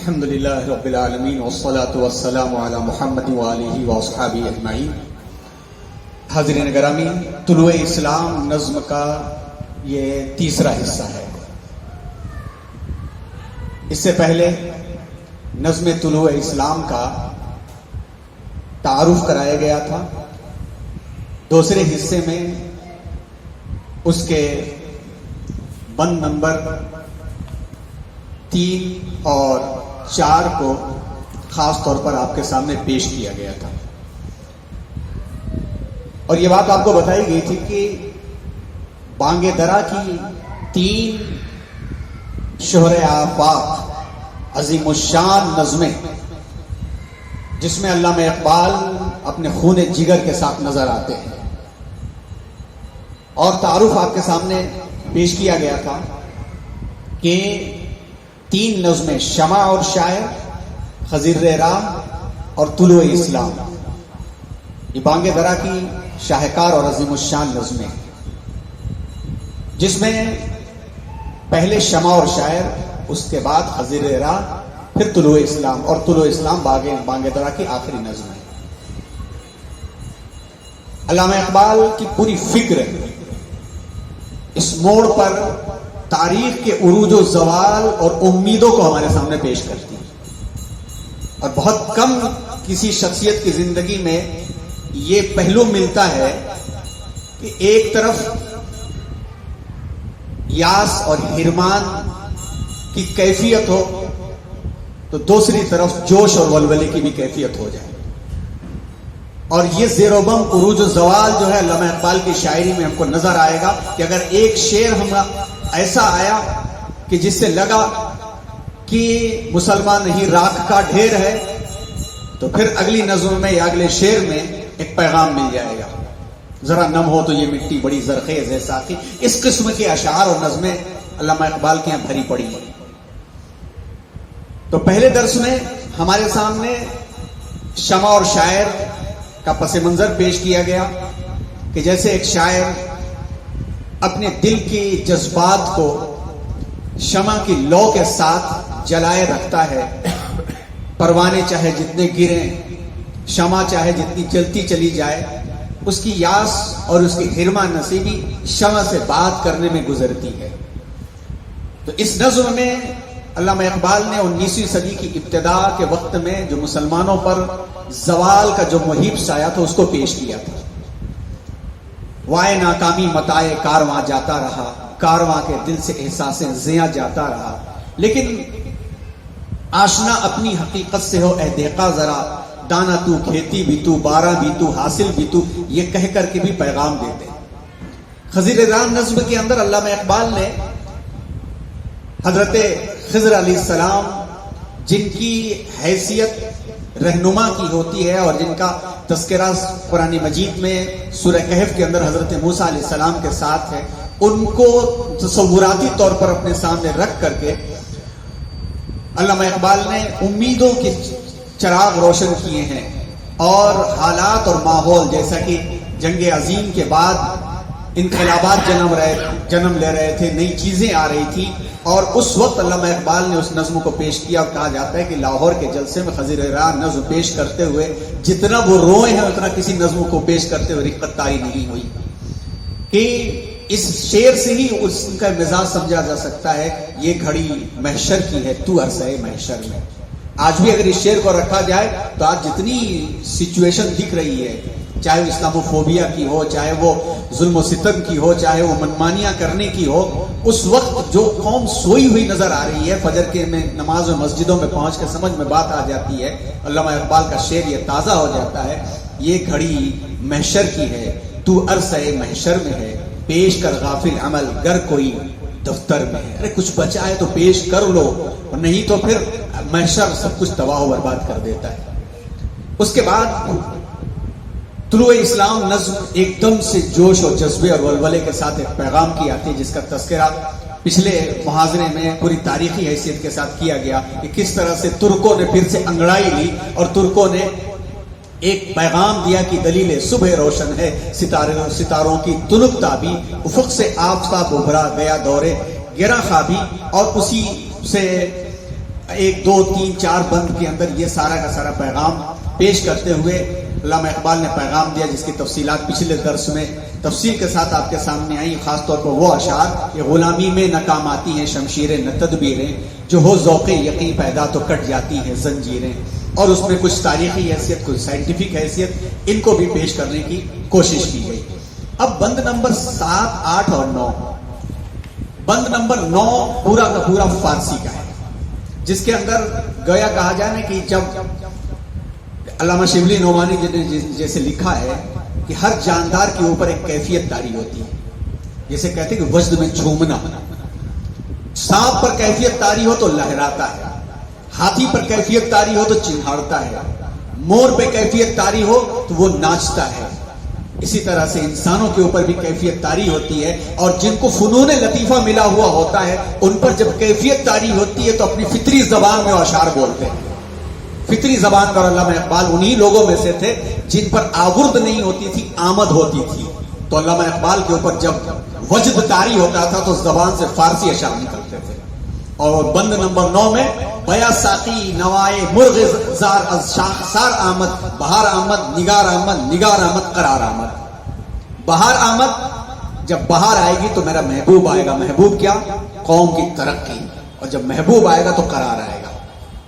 الحمد للہ رب العالمین والصلاة والسلام علی محمد وآلہ واصحابہ اجمعین۔ حاضرین گرامی، طلوع اسلام نظم کا یہ تیسرا حصہ ہے۔ اس سے پہلے نظم طلوع اسلام کا تعارف کرایا گیا تھا۔ دوسرے حصے میں اس کے بند نمبر 3 اور 4 کو خاص طور پر آپ کے سامنے پیش کیا گیا تھا، اور یہ بات آپ کو بتائی گئی تھی کہ بانگ درا کی 3 شہر آفاق عظیم الشان نظمیں، جس میں علامہ اقبال اپنے خون جگر کے ساتھ نظر آتے ہیں، اور تعارف آپ کے سامنے پیش کیا گیا تھا کہ 3 نظمیں شمع اور شاعر، خضر راہ اور طلوع اسلام، یہ بانگ درا کی شاہکار اور عظیم الشان نظمیں، جس میں پہلے شمع اور شاعر، اس کے بعد خضر راہ، پھر طلوع اسلام، اور طلوع اسلام بانگ درا کی آخری نظم ہے۔ علامہ اقبال کی پوری فکر اس موڑ پر تاریخ کے عروج و زوال اور امیدوں کو ہمارے سامنے پیش کرتی ہے، اور بہت کم کسی شخصیت کی زندگی میں یہ پہلو ملتا ہے کہ ایک طرف یاس اور حرمان کی کیفیت ہو تو دوسری طرف جوش اور ولولے کی بھی کیفیت ہو جائے، اور یہ زیر و بم عروج و زوال جو ہے علامہ اقبال کی شاعری میں ہم کو نظر آئے گا کہ اگر ایک شعر ہم ایسا آیا کہ جس سے لگا کہ مسلمان نہیں راکھ کا ڈھیر ہے، تو پھر اگلی نظم میں یا اگلے شعر میں ایک پیغام مل جائے گا، ذرا نم ہو تو یہ مٹی بڑی زرخیز ہے ساقی۔ اس قسم کے اشعار اور نظمیں علامہ اقبال کے یہاں بھری پڑی ہیں۔ تو پہلے درس میں ہمارے سامنے شمع اور شاعر کا پس منظر پیش کیا گیا کہ جیسے ایک شاعر اپنے دل کی جذبات کو شمع کی لو کے ساتھ جلائے رکھتا ہے، پروانے چاہے جتنے گریں، شمع چاہے جتنی جلتی چلی جائے، اس کی یاس اور اس کی حرمہ نصیبی شمع سے بات کرنے میں گزرتی ہے۔ تو اس نظم میں علامہ اقبال نے 19ویں صدی کی ابتدا کے وقت میں جو مسلمانوں پر زوال کا جو مہیب سایہ تھا اس کو پیش کیا تھا۔ وائے ناکامی متائے کارواں جاتا رہا، کارواں کے دل سے احساسیں زیاں جاتا رہا، لیکن آشنا اپنی حقیقت سے ہو اے دیکھا ذرا، دانا تو کھیتی بھی تو، بارہ بھی تو، حاصل بھی تو، یہ کہہ کر کے بھی پیغام دیتے۔ خضر راہ نظم کے اندر علامہ اقبال نے حضرت خضر علیہ السلام، جن کی حیثیت رہنما کی ہوتی ہے اور جن کا تذکرہ قرآن مجید میں سورہ کہف کے اندر حضرت موسیٰ علیہ السلام کے ساتھ ہے، ان کو تصوراتی طور پر اپنے سامنے رکھ کر کے علامہ اقبال نے امیدوں کے چراغ روشن کیے ہیں، اور حالات اور ماحول جیسا کہ جنگ عظیم کے بعد انقلابات جنم لے رہے تھے، نئی چیزیں آ رہی تھی، اور اس وقت علامہ اقبال نے اس نظم کو پیش کیا، اور کہا جاتا ہے کہ لاہور کے جلسے میں خضر راہ نظم پیش کرتے ہوئے جتنا وہ روئے ہیں اتنا کسی نظم کو پیش کرتے ہوئے رقت طاری نہیں ہوئی، کہ اس شعر سے ہی اس کا مزاج سمجھا جا سکتا ہے یہ گھڑی محشر کی ہے، تو عرصہ محشر میں۔ آج بھی اگر اس شعر کو رکھا جائے تو آج جتنی سچویشن دکھ رہی ہے، چاہے وہ اسلاموفوبیا کی ہو، چاہے وہ ظلم و ستم کی ہو، چاہے وہ منمانیاں کرنے کی ہو، اس وقت جو قوم سوئی ہوئی نظر آ رہی ہے، فجر کے میں نماز و مسجدوں میں پہنچ کے سمجھ میں بات آ جاتی ہے، علامہ اقبال کا شعر یہ تازہ ہو جاتا ہے، یہ گھڑی محشر کی ہے، تو عرصہ محشر میں ہے، پیش کر غافل عمل گر کوئی دفتر میں ہے۔ ارے کچھ بچا ہے تو پیش کر لو، اور نہیں تو پھر محشر سب کچھ تباہ و برباد کر دیتا ہے۔ اس کے بعد طلوع اسلام نظم ایک دم سے جوش اور جذبے اور ولولے کے ساتھ ایک پیغام کی آتی ہے، جس کا تذکرہ پچھلے محاضرے میں پوری تاریخی حیثیت کے ساتھ کیا گیا کہ کس طرح سے ترکوں نے پھر سے انگڑائی لی، اور ترکوں نے ایک پیغام دیا کہ دلیل صبح روشن ہے، ستاروں کی تنک تابی، افق سے آفتاب ابھرا گیا دورے گرا خوابی، اور اسی سے ایک دو تین چار بند کے اندر یہ سارا کا سارا پیغام پیش کرتے ہوئے علامہ اقبال نے پیغام دیا، جس کی تفصیلات پچھلے درس میں تفصیل کے ساتھ آپ کے سامنے آئی، خاص طور پر وہ اشعار کہ غلامی میں ناکام آتی ہیں شمشیریں نہ تدبیریں، جو ہو ذوق یقین پیدا تو کٹ جاتی ہیں زنجیریں، اور اس میں کچھ تاریخی حیثیت کچھ سائنٹیفک حیثیت ان کو بھی پیش کرنے کی کوشش کی گئی۔ اب بند نمبر 7، 8 اور 9، بند نمبر 9 پورا کا پورا فارسی کا ہے، جس کے اندر گویا کہا جائے کہ جب علامہ شبلی نعمانی نے جیسے لکھا ہے کہ ہر جاندار کے اوپر ایک کیفیت طاری ہوتی ہے، جیسے کہتے ہیں کہ وجد میں جھومنا، سانپ پر کیفیت طاری ہو تو لہراتا ہے، ہاتھی پر کیفیت طاری ہو تو چنہاڑتا ہے، مور پہ کیفیت طاری ہو تو وہ ناچتا ہے۔ اسی طرح سے انسانوں کے اوپر بھی کیفیت طاری ہوتی ہے، اور جن کو فنون لطیفہ ملا ہوا ہوتا ہے ان پر جب کیفیت طاری ہوتی ہے تو اپنی فطری زبان میں اشعار بولتے ہیں۔ فطری زبان پر علامہ اقبال انہی لوگوں میں سے تھے جن پر آورد نہیں ہوتی تھی، آمد ہوتی تھی، تو علامہ اقبال کے اوپر جب وجد طاری ہوتا تھا تو زبان سے فارسی اشعار نکلتے تھے۔ اور بند نمبر 9 میں بیا ساقی نوائے مرغ زار از شاخسار آمد، بہار آمد نگار آمد، نگار آمد قرار آمد۔ بہار آمد، جب بہار آئے گی تو میرا محبوب آئے گا، محبوب کیا؟ قوم کی ترقی، اور جب محبوب آئے گا تو قرار آئے گا۔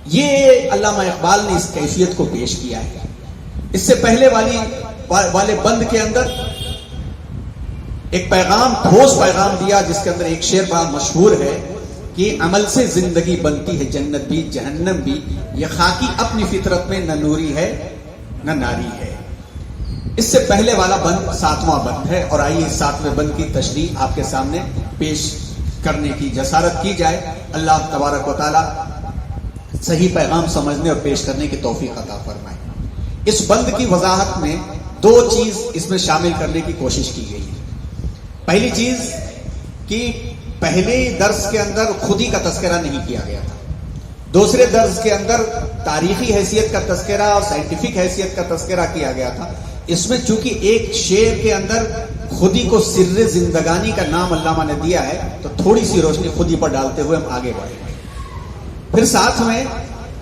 یہ علامہ اقبال نے اس کیفیت کو پیش کیا ہے۔ اس سے پہلے والے بند کے اندر ایک پیغام، ٹھوس پیغام دیا، جس کے اندر ایک شعر بڑا مشہور ہے کہ عمل سے زندگی بنتی ہے جنت بھی جہنم بھی، یہ خاکی اپنی فطرت میں نہ نوری ہے نہ ناری ہے۔ اس سے پہلے والا بند 7واں بند ہے، اور آئیے اس 7ویں بند کی تشریح آپ کے سامنے پیش کرنے کی جسارت کی جائے۔ اللہ تبارک و تعالی صحیح پیغام سمجھنے اور پیش کرنے کی توفیق عطا فرمائے۔ اس بند کی وضاحت میں 2 چیز اس میں شامل کرنے کی کوشش کی گئی ہے۔ پہلی چیز کہ پہلے درس کے اندر خودی کا تذکرہ نہیں کیا گیا تھا، دوسرے درس کے اندر تاریخی حیثیت کا تذکرہ اور سائنٹیفک حیثیت کا تذکرہ کیا گیا تھا۔ اس میں چونکہ ایک شعر کے اندر خودی کو سر زندگانی کا نام علامہ نے دیا ہے، تو تھوڑی سی روشنی خودی پر ڈالتے ہوئے ہم آگے بڑھیں گے۔ پھر ساتھ میں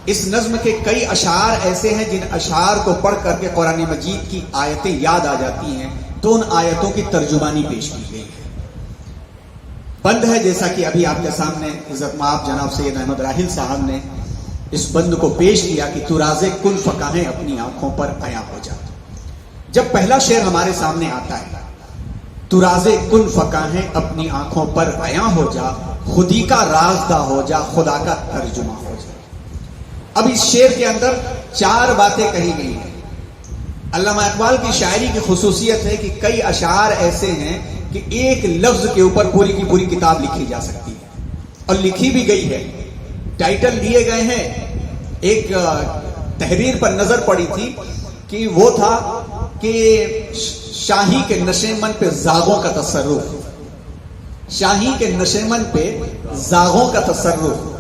اس نظم کے کئی اشعار ایسے ہیں جن اشعار کو پڑھ کر کے قرآن مجید کی آیتیں یاد آ جاتی ہیں، تو ان آیتوں کی ترجمانی پیش کی گئی ہے۔ بند ہے جیسا کہ ابھی آپ کے سامنے عزت مآب جناب سید احمد راحل صاحب نے اس بند کو پیش کیا کہ تو راز کن فقاہیں اپنی آنکھوں پر عیاں ہو جا۔ جب پہلا شعر ہمارے سامنے آتا ہے، تو راز کن فقاہیں اپنی آنکھوں پر عیاں ہو جا، خودی کا رازدہ ہو جا، خدا کا ترجمہ ہو جا۔ اب اس شعر کے اندر 4 باتیں کہی گئی ہیں۔ علامہ اقبال کی شاعری کی خصوصیت ہے کہ کئی اشعار ایسے ہیں کہ ایک لفظ کے اوپر پوری کی پوری کتاب لکھی جا سکتی ہے، اور لکھی بھی گئی ہے، ٹائٹل دیے گئے ہیں۔ ایک تحریر پر نظر پڑی تھی کہ وہ تھا کہ شاہی کے نشیمن پہ زاغوں کا تصرف، شاہی کے نشیمن پہ زاغوں کا تصرف۔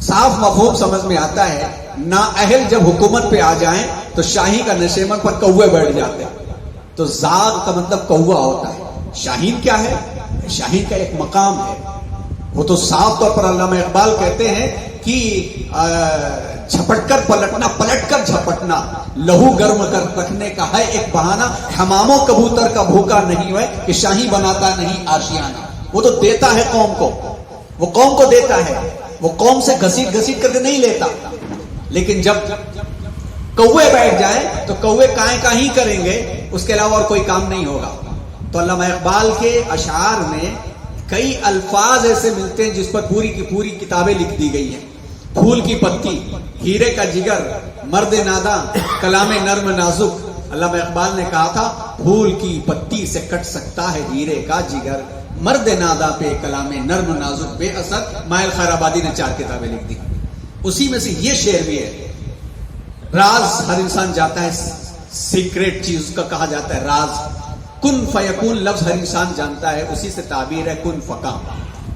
صاف مفہوم سمجھ میں آتا ہے، نااہل جب حکومت پہ آ جائیں تو شاہی کا نشیمن پر کوے بیٹھ جاتے ہیں، تو زاغ کا مطلب کوا ہوتا ہے۔ شاہین کیا ہے؟ شاہین کا ایک مقام ہے، وہ تو صاف طور پر علامہ اقبال کہتے ہیں کہ جھپٹ کر پلٹنا، پلٹ کر جھپٹنا، لہو گرم کر رکھنے کا ہے ایک بہانہ، حماموں کبوتر کا بھوکا نہیں ہے کہ شاہی بناتا نہیں آشیانہ۔ وہ تو دیتا ہے قوم کو، وہ قوم کو دیتا ہے، وہ قوم سے گھسیٹ گھسیٹ کر کے نہیں لیتا، لیکن جب کوے بیٹھ جائیں تو کوے کائیں کہیں کریں گے، اس کے علاوہ اور کوئی کام نہیں ہوگا۔ تو علامہ اقبال کے اشعار میں کئی الفاظ ایسے ملتے ہیں جس پر پوری کی پوری کتابیں لکھ دی گئی ہیں۔ پھول کی پتی، ہیرے کا جگر، مرد ناداں، کلام نرم نازک۔ علامہ اقبال نے کہا تھا پھول کی پتی سے کٹ سکتا ہے ہیرے کا جگر، مرد ناداں پہ کلام نرم نازک بے اثر۔ مائل خیر آبادی نے 4 کتابیں لکھ دی، اسی میں سے یہ شعر بھی ہے۔ راز ہر انسان جاتا ہے، سیکریٹ چیز کا کہا جاتا ہے راز۔ کن فیکون لفظ ہر انسان جانتا ہے، اسی سے تعبیر ہے کن فقا۔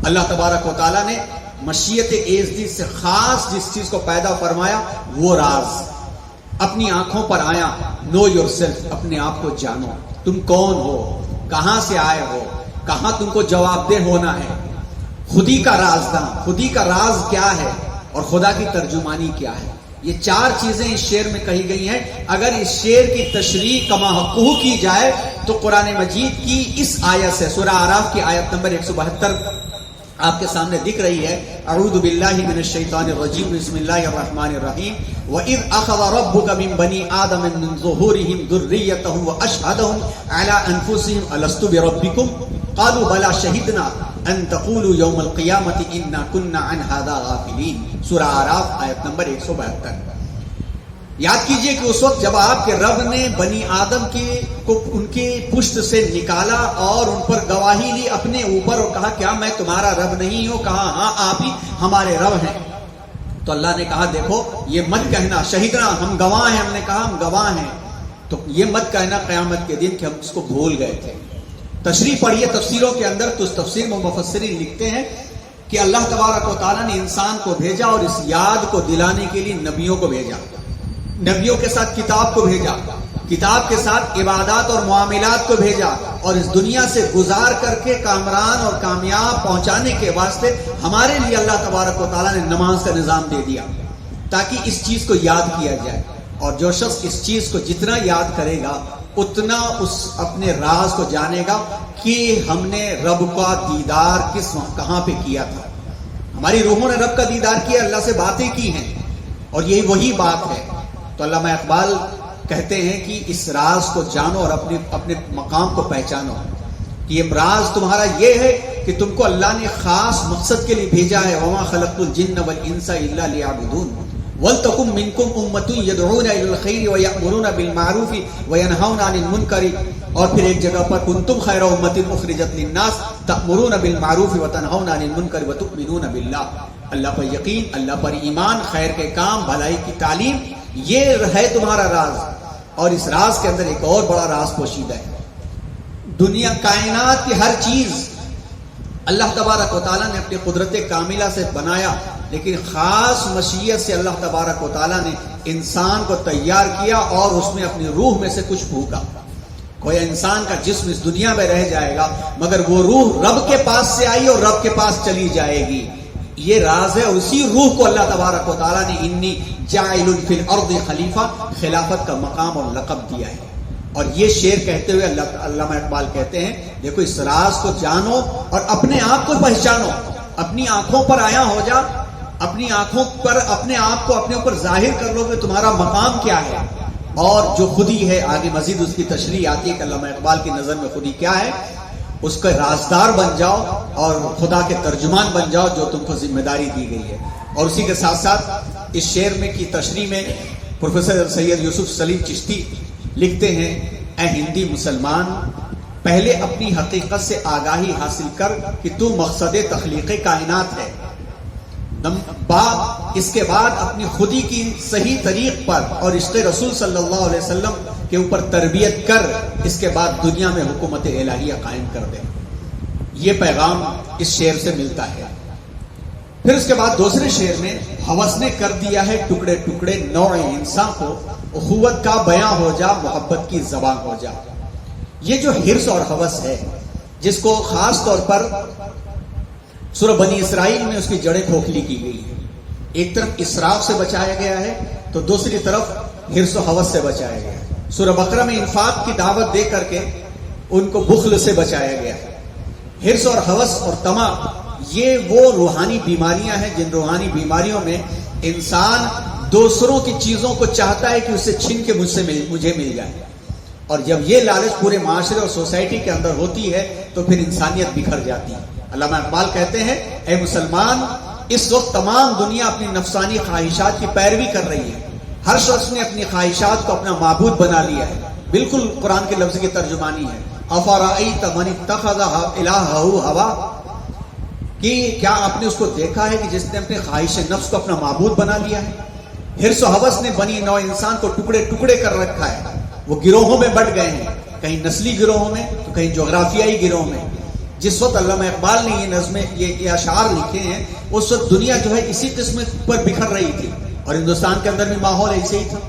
اللہ تبارک و تعالیٰ نے مشیت ایزدی سے خاص جس چیز کو پیدا فرمایا وہ راز۔ اپنی آنکھوں پر آیا، نو یور سیلف، اپنے آپ کو جانو، تم کون ہو، کہاں سے آئے ہو، کہاں تم کو جواب دہ ہونا ہے۔ خودی کا رازداں، خودی کا راز کیا ہے؟ اور خدا کی ترجمانی کیا ہے. یہ چار چیزیں اس شعر میں کہی گئی ہیں. اگر اس شعر کی تشریح کما حقہ کی جائے تو قرآن مجید کی اس آیت سے، سورہ اعراف کی آیت نمبر 172 آپ کے سامنے دکھ رہی ہے. اعوذ باللہ من الشیطان الرجیم بسم اللہ الرحمن الرحیم. وَإِذْ أَخَذَ رَبُّكَ مِنْ بَنِي آدَمَ مِنْ ظُهُورِهِمْ ذُرِّيَّتَهُمْ وَأَشْهَدَهُمْ عَلَىٰ أَنفُسِهِمْ أَلَسْتُ بِرَبِّكُمْ قَالُوا بَلَىٰ شَهِدْنَا أَن تَقُولُوا يَوْمَ الْقِيَامَةِ إِنَّا كُنَّا عَنْ هَٰذَا غَافِلِينَ. سورہ اعراف آیت نمبر 172. یاد کیجئے کہ اس وقت جب آپ کے رب نے بنی آدم کو ان کے پشت سے نکالا اور ان پر گواہی لی اپنے اوپر اور کہا کیا میں تمہارا رب نہیں ہوں؟ کہا ہاں آپ ہی ہمارے رب ہیں. تو اللہ نے کہا دیکھو یہ مت کہنا شہیدنا ہم گواہ ہیں. ہم نے کہا ہم گواہ ہیں. تو یہ مت کہنا قیامت کے دن کہ ہم اس کو بھول گئے تھے. تشریح پڑھیے تفسیروں کے اندر تو اس تفسیر میں مفسرین لکھتے ہیں کہ اللہ تبارک و تعالیٰ نے انسان کو بھیجا اور اس یاد کو دلانے کے لیے نبیوں کو بھیجا. نبیوں کے ساتھ کتاب کو بھیجا, کتاب کے ساتھ عبادات اور معاملات کو بھیجا, اور اس دنیا سے گزار کر کے کامران اور کامیاب پہنچانے کے واسطے ہمارے لیے اللہ تبارک و تعالیٰ نے نماز کا نظام دے دیا تاکہ اس چیز کو یاد کیا جائے. اور جو شخص اس چیز کو جتنا یاد کرے گا اتنا اس اپنے راز کو جانے گا کہ ہم نے رب کا دیدار کس وقت کہاں پہ کیا تھا. ہماری روحوں نے رب کا دیدار کیا, اللہ سے باتیں کی ہیں, اور یہی وہی بات ہے. تو علامہ اقبال کہتے ہیں کہ اس راز کو جانو اور اپنے مقام کو پہچانو. یہ راز تمہارا یہ ہے کہ تم کو اللہ نے خاص مقصد کے لیے بھیجا ہے. وما خلقت الجن والانس الا لیعبدون ولتکن منکم امۃ یدعون الی الخیر ویأمرون بالمعروف وینہون عن المنکر. اور پھر ایک جگہ پر کنتم خیر امۃ اخرجت للناس تأمرون بالمعروف وتنہون عن المنکر وتؤمنون باللہ. اللہ پر یقین, اللہ پر ایمان, خیر کے کام, بھلائی کی تعلیم, یہ ہے تمہارا راز. اور اس راز کے اندر ایک اور بڑا راز پوشیدہ ہے. دنیا کائنات کی ہر چیز اللہ تبارک و تعالیٰ نے اپنی قدرت کاملہ سے بنایا, لیکن خاص مشیت سے اللہ تبارک و تعالیٰ نے انسان کو تیار کیا اور اس میں اپنی روح میں سے کچھ پھونکا. کوئی انسان کا جسم اس دنیا میں رہ جائے گا مگر وہ روح رب کے پاس سے آئی اور رب کے پاس چلی جائے گی. یہ راز ہے, اور اسی روح کو اللہ تبارک و تعالیٰ نے انی جاعل فی الارض خلیفہ خلافت کا مقام اور لقب دیا ہے. اور یہ شعر کہتے ہوئے علامہ اقبال کہتے ہیں دیکھو اس راز کو جانو اور اپنے آپ کو پہچانو. اپنی آنکھوں پر آیا ہو جا, اپنی آنکھوں پر اپنے آپ کو اپنے اوپر ظاہر کر لو کہ تمہارا مقام کیا ہے. اور جو خودی ہے آگے مزید اس کی تشریح آتی ہے کہ علامہ اقبال کی نظر میں خودی کیا ہے. اس کا رازدار بن جاؤ اور خدا کے ترجمان بن جاؤ جو تم کو ذمہ داری دی گئی ہے. اور اسی کے ساتھ ساتھ اس شعر میں کی تشریح میں پروفیسر سید یوسف سلیم چشتی لکھتے ہیں اے ہندی مسلمان, پہلے اپنی حقیقت سے آگاہی حاصل کر کہ تو مقصد تخلیق کائنات ہے. اس کے بعد اپنی خودی کی صحیح طریق پر اور عشق رسول صلی اللہ علیہ وسلم کے اوپر تربیت کر, اس کے بعد دنیا میں حکومت الہیہ قائم کر دے. یہ پیغام اس شعر سے ملتا ہے. پھر اس کے بعد دوسرے شعر میں ہوس نے کر دیا ہے ٹکڑے ٹکڑے نوع انسان کو, اخوت کا بیاں ہو جا محبت کی زبان ہو جا. یہ جو حرص اور ہوس ہے جس کو خاص طور پر سورہ بنی اسرائیل میں اس کی جڑیں کھوکھلی کی گئی ہے. ایک طرف اسراف سے بچایا گیا ہے تو دوسری طرف حرص و ہوس سے بچایا گیا ہے. سورہ بقرہ میں انفاق کی دعوت دے کر کے ان کو بخل سے بچایا گیا ہے. حرص اور ہوس اور طمع یہ وہ روحانی بیماریاں ہیں جن روحانی بیماریوں میں انسان دوسروں کی چیزوں کو چاہتا ہے کہ اسے چھین کے مجھے مل جائے. اور جب یہ لالچ پورے معاشرے اور سوسائٹی کے اندر ہوتی ہے تو پھر انسانیت بکھر جاتی ہے. علامہ اقبال کہتے ہیں اے مسلمان, اس وقت تمام دنیا اپنی نفسانی خواہشات کی پیروی کر رہی ہے. ہر شخص نے اپنی خواہشات کو اپنا معبود بنا لیا ہے. بالکل قرآن کے لفظ کی ترجمانی ہے افرأیت من اتخذ الہہ ہوا, کہ کیا آپ نے اس کو دیکھا ہے کہ جس نے اپنے خواہش نفس کو اپنا معبود بنا لیا ہے. حرص و ہوس نے بنی نوع انسان کو ٹکڑے ٹکڑے کر رکھا ہے. وہ گروہوں میں بٹ گئے ہیں, کہیں نسلی گروہوں میں تو کہیں جغرافیائی گروہوں میں. جس وقت علامہ اقبال نے یہ نظمیں یہ اشعار لکھے ہیں اس وقت دنیا جو ہے اسی قسم پر بکھر رہی تھی, اور ہندوستان کے اندر بھی ماحول ایسے ہی تھا.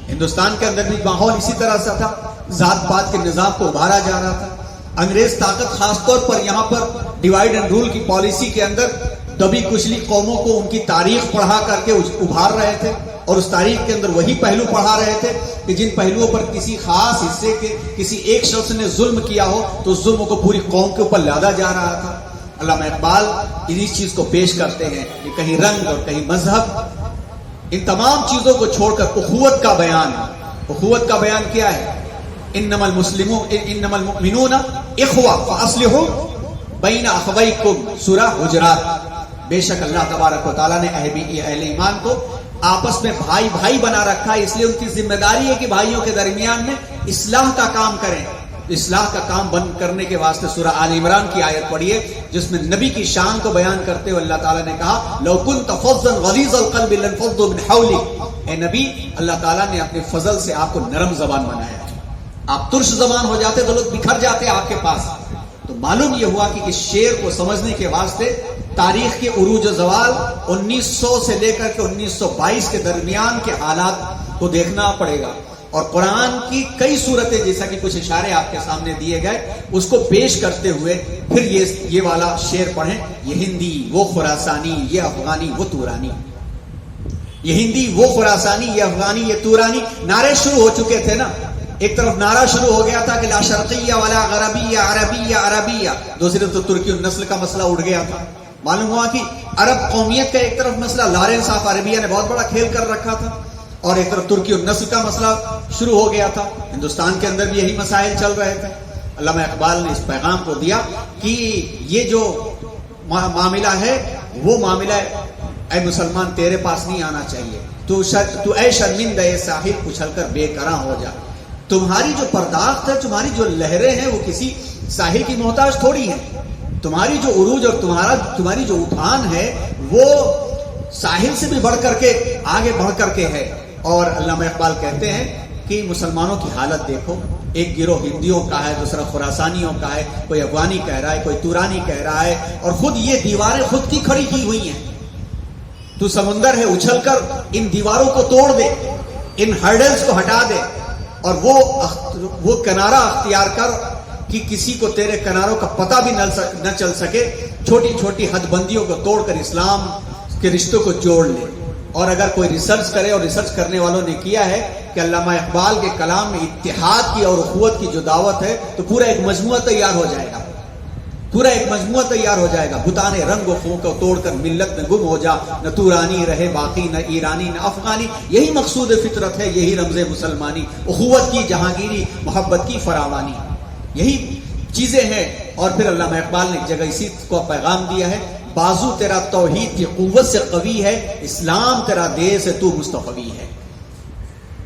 ہندوستان کے اندر بھی ماحول اسی طرح سے تھا. ذات پات کے نظام کو ابھارا جا رہا تھا. انگریز طاقت خاص طور پر یہاں پر ڈیوائیڈ اینڈ رول کی پالیسی کے اندر دبی کچلی قوموں کو ان کی تاریخ پڑھا کر کے ابھار رہے تھے، اور اس تاریخ کے اندر وہی پہلو پڑھا رہے تھے کہ جن پہلوؤں پر کسی خاص حصے کے کسی ایک شخص نے ظلم کیا ہو تو اس ظلم کو پوری قوم کے اوپر لادا جا رہا تھا۔ علامہ اقبال اس چیز کو پیش کرتے ہیں کہ کہیں رنگ اور کہیں مذہب، ان تمام چیزوں کو چھوڑ کر اخوت کا بیان، اخوت کا بیان کیا ہے؟ انما المؤمنون اخوہ فاصلحوا بین اخویکم، سورہ حجرات۔ بے شک اللہ تبارک و تعالیٰ نے اہل ایمان کو آپس میں بھائی بھائی بنا رکھا ہے، اس لیے ان کی ذمہ داری ہے کہ بھائیوں کے درمیان میں اصلاح کا کام کریں۔ اصلاح کا کام بند کرنے کے واسطے سورہ آل عمران کی آیت پڑھیے جس میں نبی کی شان کو بیان کرتے ہوئے اللہ تعالیٰ نے کہا لو كنت فظا غلیظ القلب لانفضوا من حولك، اے نبی اللہ تعالیٰ نے اپنے فضل سے آپ کو نرم زبان بنایا ہے، آپ ترش زبان ہو جاتے تو لوگ بکھر جاتے آپ کے پاس۔ تو معلوم یہ ہوا کہ اس شعر کو سمجھنے کے واسطے تاریخ کے عروج و زوال 1900 سے لے کر کے 1922 کے درمیان کے حالات کو دیکھنا پڑے گا، اور قرآن کی کئی صورتیں جیسا کہ کچھ اشارے آپ کے سامنے دیے گئے اس کو پیش کرتے ہوئے پھر یہ والا شعر پڑھیں، یہ ہندی وہ خراسانی یہ افغانی وہ تورانی، یہ ہندی وہ خراسانی یہ افغانی یہ تورانی۔ نعرے شروع ہو چکے تھے نا، ایک طرف نعرہ شروع ہو گیا تھا کہ لا شرقیہ ولا غربیہ عربیہ عربیہ، دوسری طرف ترکی النسل کا مسئلہ اٹھ گیا تھا۔ معلوم ہوا کہ عرب قومیت کا ایک طرف مسئلہ لارنس آف عربیہ نے بہت بڑا کھیل کر رکھا تھا، اور ایک طرف ترکی النسل کا مسئلہ شروع ہو گیا تھا۔ ہندوستان کے اندر بھی یہی مسائل چل رہے تھے۔ علامہ اقبال نے اس پیغام کو دیا کہ یہ جو معاملہ ہے وہ معاملہ اے مسلمان تیرے پاس نہیں آنا چاہیے، تو اے شرمندہ اے ساحل اچھل کر بے قرار ہو جا، تمہاری جو پرداخت ہے تمہاری جو لہریں ہیں وہ کسی ساحل کی محتاج تھوڑی ہیں، تمہاری جو عروج اور تمہاری جو اٹھان ہے وہ ساحل سے بھی بڑھ کر کے آگے بڑھ کر کے ہے۔ اور علامہ اقبال کہتے ہیں کہ مسلمانوں کی حالت دیکھو، ایک گروہ ہندیوں کا ہے، دوسرا خراسانیوں کا ہے، کوئی افغانی کہہ رہا ہے، کوئی تورانی کہہ رہا ہے، اور خود یہ دیواریں خود کی کھڑی کی ہوئی ہیں۔ تو سمندر ہے، اچھل کر ان دیواروں کو توڑ دے، ان ہرڈلز کو ہٹا دے، اور وہ کنارہ اختیار کر کہ کسی کو تیرے کناروں کا پتہ بھی نہ چل سکے، چھوٹی چھوٹی حد بندیوں کو توڑ کر اسلام کے رشتوں کو جوڑ لے۔ اور اگر کوئی ریسرچ کرے، اور ریسرچ کرنے والوں نے کیا ہے کہ علامہ اقبال کے کلام میں اتحاد کی اور اخوت کی جو دعوت ہے تو پورا ایک مجموعہ تیار ہو جائے گا، پورا ایک مجموعہ تیار ہو جائے گا۔ بتانے رنگ و خوں کو توڑ کر ملت میں گم ہو جا، نہ تورانی رہے باقی نہ ایرانی نہ افغانی، یہی مقصود فطرت ہے، یہی رمز مسلمانی، اخوت کی جہانگیری محبت کی فراوانی، یہی چیزیں ہیں۔ اور پھر علامہ اقبال نے ایک جگہ اسی کو پیغام دیا ہے، بازو تیرا توحید کی قوت سے قوی ہے، اسلام تیرا دیر سے تو مستقوی ہے۔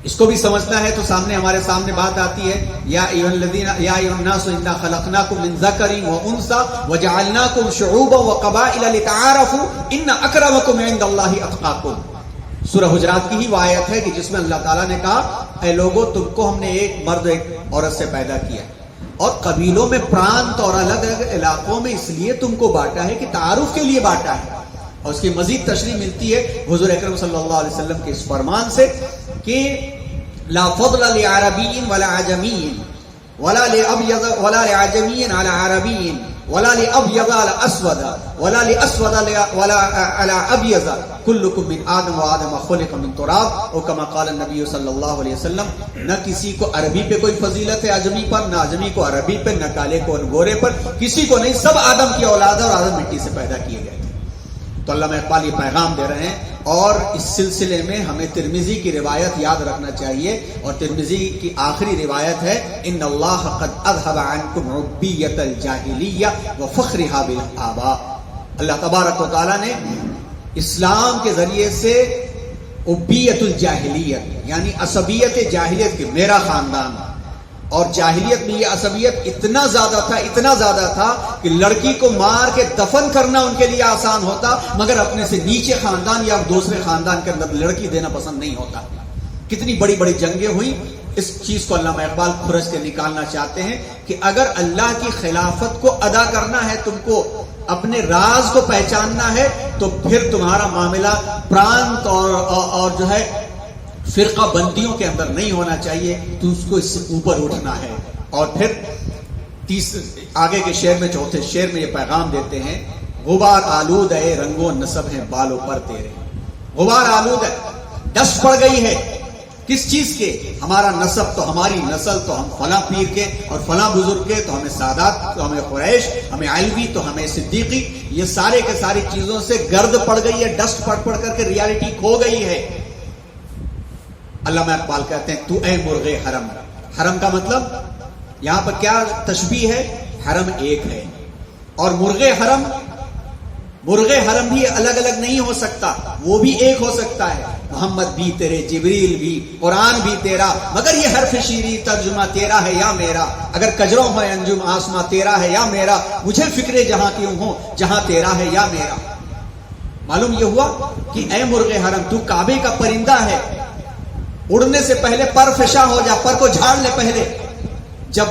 اس کو بھی سمجھنا ہے تو ہمارے سامنے بات آتی ہے یا ایھا الناس انا خلقناکم من ذکر و انثی وجعلناکم شعوبا وقبائل لتعارفوا ان اکرمکم عند اللہ اتقاکم۔ سورہ حجرات کی ہی وہ آیت ہے کہ جس میں اللہ تعالیٰ نے کہا اے لوگو تم کو ہم نے ایک مرد ایک عورت سے پیدا کیا اور قبیلوں میں پرانت اور الگ الگ علاقوں میں اس لیے تم کو بانٹا ہے کہ تعارف کے لیے بانٹا ہے۔ اور اس کی مزید تشریح ملتی ہے حضور اکرم صلی اللہ علیہ وسلم کے اس فرمان سے کہ لا فضل لعربی ولا عجمی ولا لابیض ولا لعجمی علی عربی ولا لابیض علی اسود ولا لاسود ولا علی ابیض کلکم من آدم وآدم خلق من تراب، اور کما قال النبی صلی اللہ علیہ وسلم، نہ کسی کو عربی پہ کوئی فضیلت ہے اجمی پر، نہ اجمی کو عربی پہ، نہ کالے کو گورے پر، کسی کو نہیں، سب آدم کی اولاد ہے اور آدم مٹی سے پیدا کیے گئے تھے۔ تو علامہ اقبال یہ پیغام دے رہے ہیں، اور اس سلسلے میں ہمیں ترمذی کی روایت یاد رکھنا چاہیے، اور ترمذی کی آخری روایت ہے ان اللہ قد اذهب عنکم عبیۃ الجاہلیہ وفخرها بالآباء۔ اللہ تبارک و تعالی نے اسلام کے ذریعے سے عبیۃ الجاہلیت یعنی عصبیت جاہلیت کی، میرا خاندان، اور جاہلیت میں یہ عصبیت اتنا زیادہ تھا کہ لڑکی کو مار کے دفن کرنا ان کے لیے آسان ہوتا، مگر اپنے سے نیچے خاندان یا دوسرے خاندان کے اندر لڑکی دینا پسند نہیں ہوتا۔ کتنی بڑی بڑی جنگیں ہوئی۔ اس چیز کو علامہ اقبال کھرچ کے نکالنا چاہتے ہیں کہ اگر اللہ کی خلافت کو ادا کرنا ہے، تم کو اپنے راز کو پہچاننا ہے، تو پھر تمہارا معاملہ پرانت اور جو ہے فرقہ بندیوں کے اندر نہیں ہونا چاہیے، تو اس کو اس سے اوپر اٹھنا ہے۔ اور پھر آگے کے شعر میں، چوتھے شعر میں یہ پیغام دیتے ہیں غبار آلود ہے رنگ و نسب ہے بالوں پر تیرے. غبار آلود ہے, ڈسٹ پڑ گئی ہے. کس چیز کے؟ ہمارا نسب تو, ہماری نسل تو, ہم فلاں پیر کے اور فلاں بزرگ کے, تو ہمیں سادات, تو ہمیں قریش, ہمیں علوی, تو ہمیں صدیقی. یہ سارے کے ساری چیزوں سے گرد پڑ گئی ہے, ڈسٹ پڑ پڑ کر کے ریالٹی کھو گئی ہے. علامہ اقبال کہتے ہیں تو اے مرغ حرم. حرم کا مطلب یہاں پر کیا تشبیہ ہے؟ حرم ایک ہے, اور مرغ حرم بھی الگ الگ نہیں ہو سکتا, وہ بھی ایک ہو سکتا ہے. محمد بھی تیرے, جبریل بھی, قرآن بھی تیرا, مگر یہ حرف شیری ترجمہ تیرا ہے یا میرا. اگر کجروں ہے انجم آسماں تیرا ہے یا میرا, مجھے فکر جہاں کیوں ہو جہاں تیرا ہے یا میرا. معلوم یہ ہوا کہ اے مرغ حرم, تو کعبے کا پرندہ ہے, اڑنے سے پہلے پر فشا ہو جا, پر کو جھاڑ لے پہلے. جب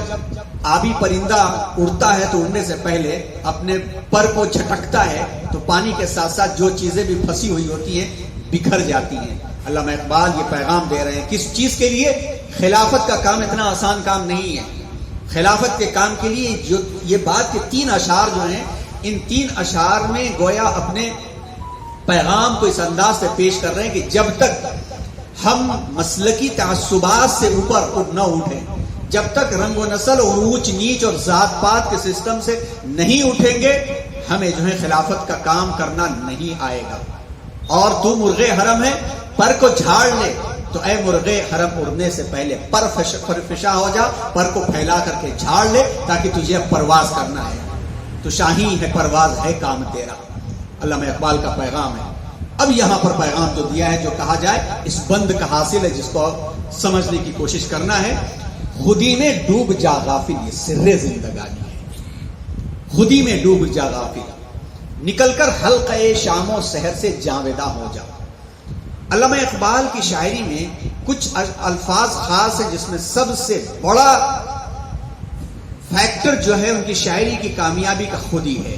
آبی پرندہ اڑتا ہے تو اڑنے سے پہلے اپنے پر کو جھٹکتا ہے, تو پانی کے ساتھ ساتھ جو چیزیں بھی پھنسی ہوئی ہوتی ہیں بکھر جاتی ہیں. علامہ اقبال یہ پیغام دے رہے ہیں کس چیز کے لیے؟ خلافت کا کام اتنا آسان کام نہیں ہے. خلافت کے کام کے لیے جو یہ بات کے 3 اشعار جو ہیں, ان 3 اشعار میں گویا اپنے پیغام کو اس انداز سے پیش کر رہے ہیں کہ جب تک ہم مسلکی تعصبات سے اوپر نہ اٹھیں, جب تک رنگ و نسل اور اونچ نیچ اور ذات پات کے سسٹم سے نہیں اٹھیں گے, ہمیں جو ہے خلافت کا کام کرنا نہیں آئے گا. اور تو مرغ حرم ہے, پر کو جھاڑ لے, تو اے مرغ حرم اڑنے سے پہلے پر فشا ہو جا, پر کو پھیلا کر کے جھاڑ لے تاکہ تجھے پرواز کرنا ہے. تو شاہی ہے پرواز ہے کام تیرا. علامہ اقبال کا پیغام ہے. اب یہاں پر پیغام جو دیا ہے, جو کہا جائے اس بند کا حاصل ہے جس کو سمجھنے کی کوشش کرنا ہے. خودی میں ڈوب جا غافل, یہ سر زندگانی ہے. خودی میں ڈوب جا غافل, نکل کر حلقہ شام و سحر سے جاویدہ ہو جا. علامہ اقبال کی شاعری میں کچھ الفاظ خاص ہیں جس میں سب سے بڑا فیکٹر جو ہے ان کی شاعری کی کامیابی کا خودی ہے.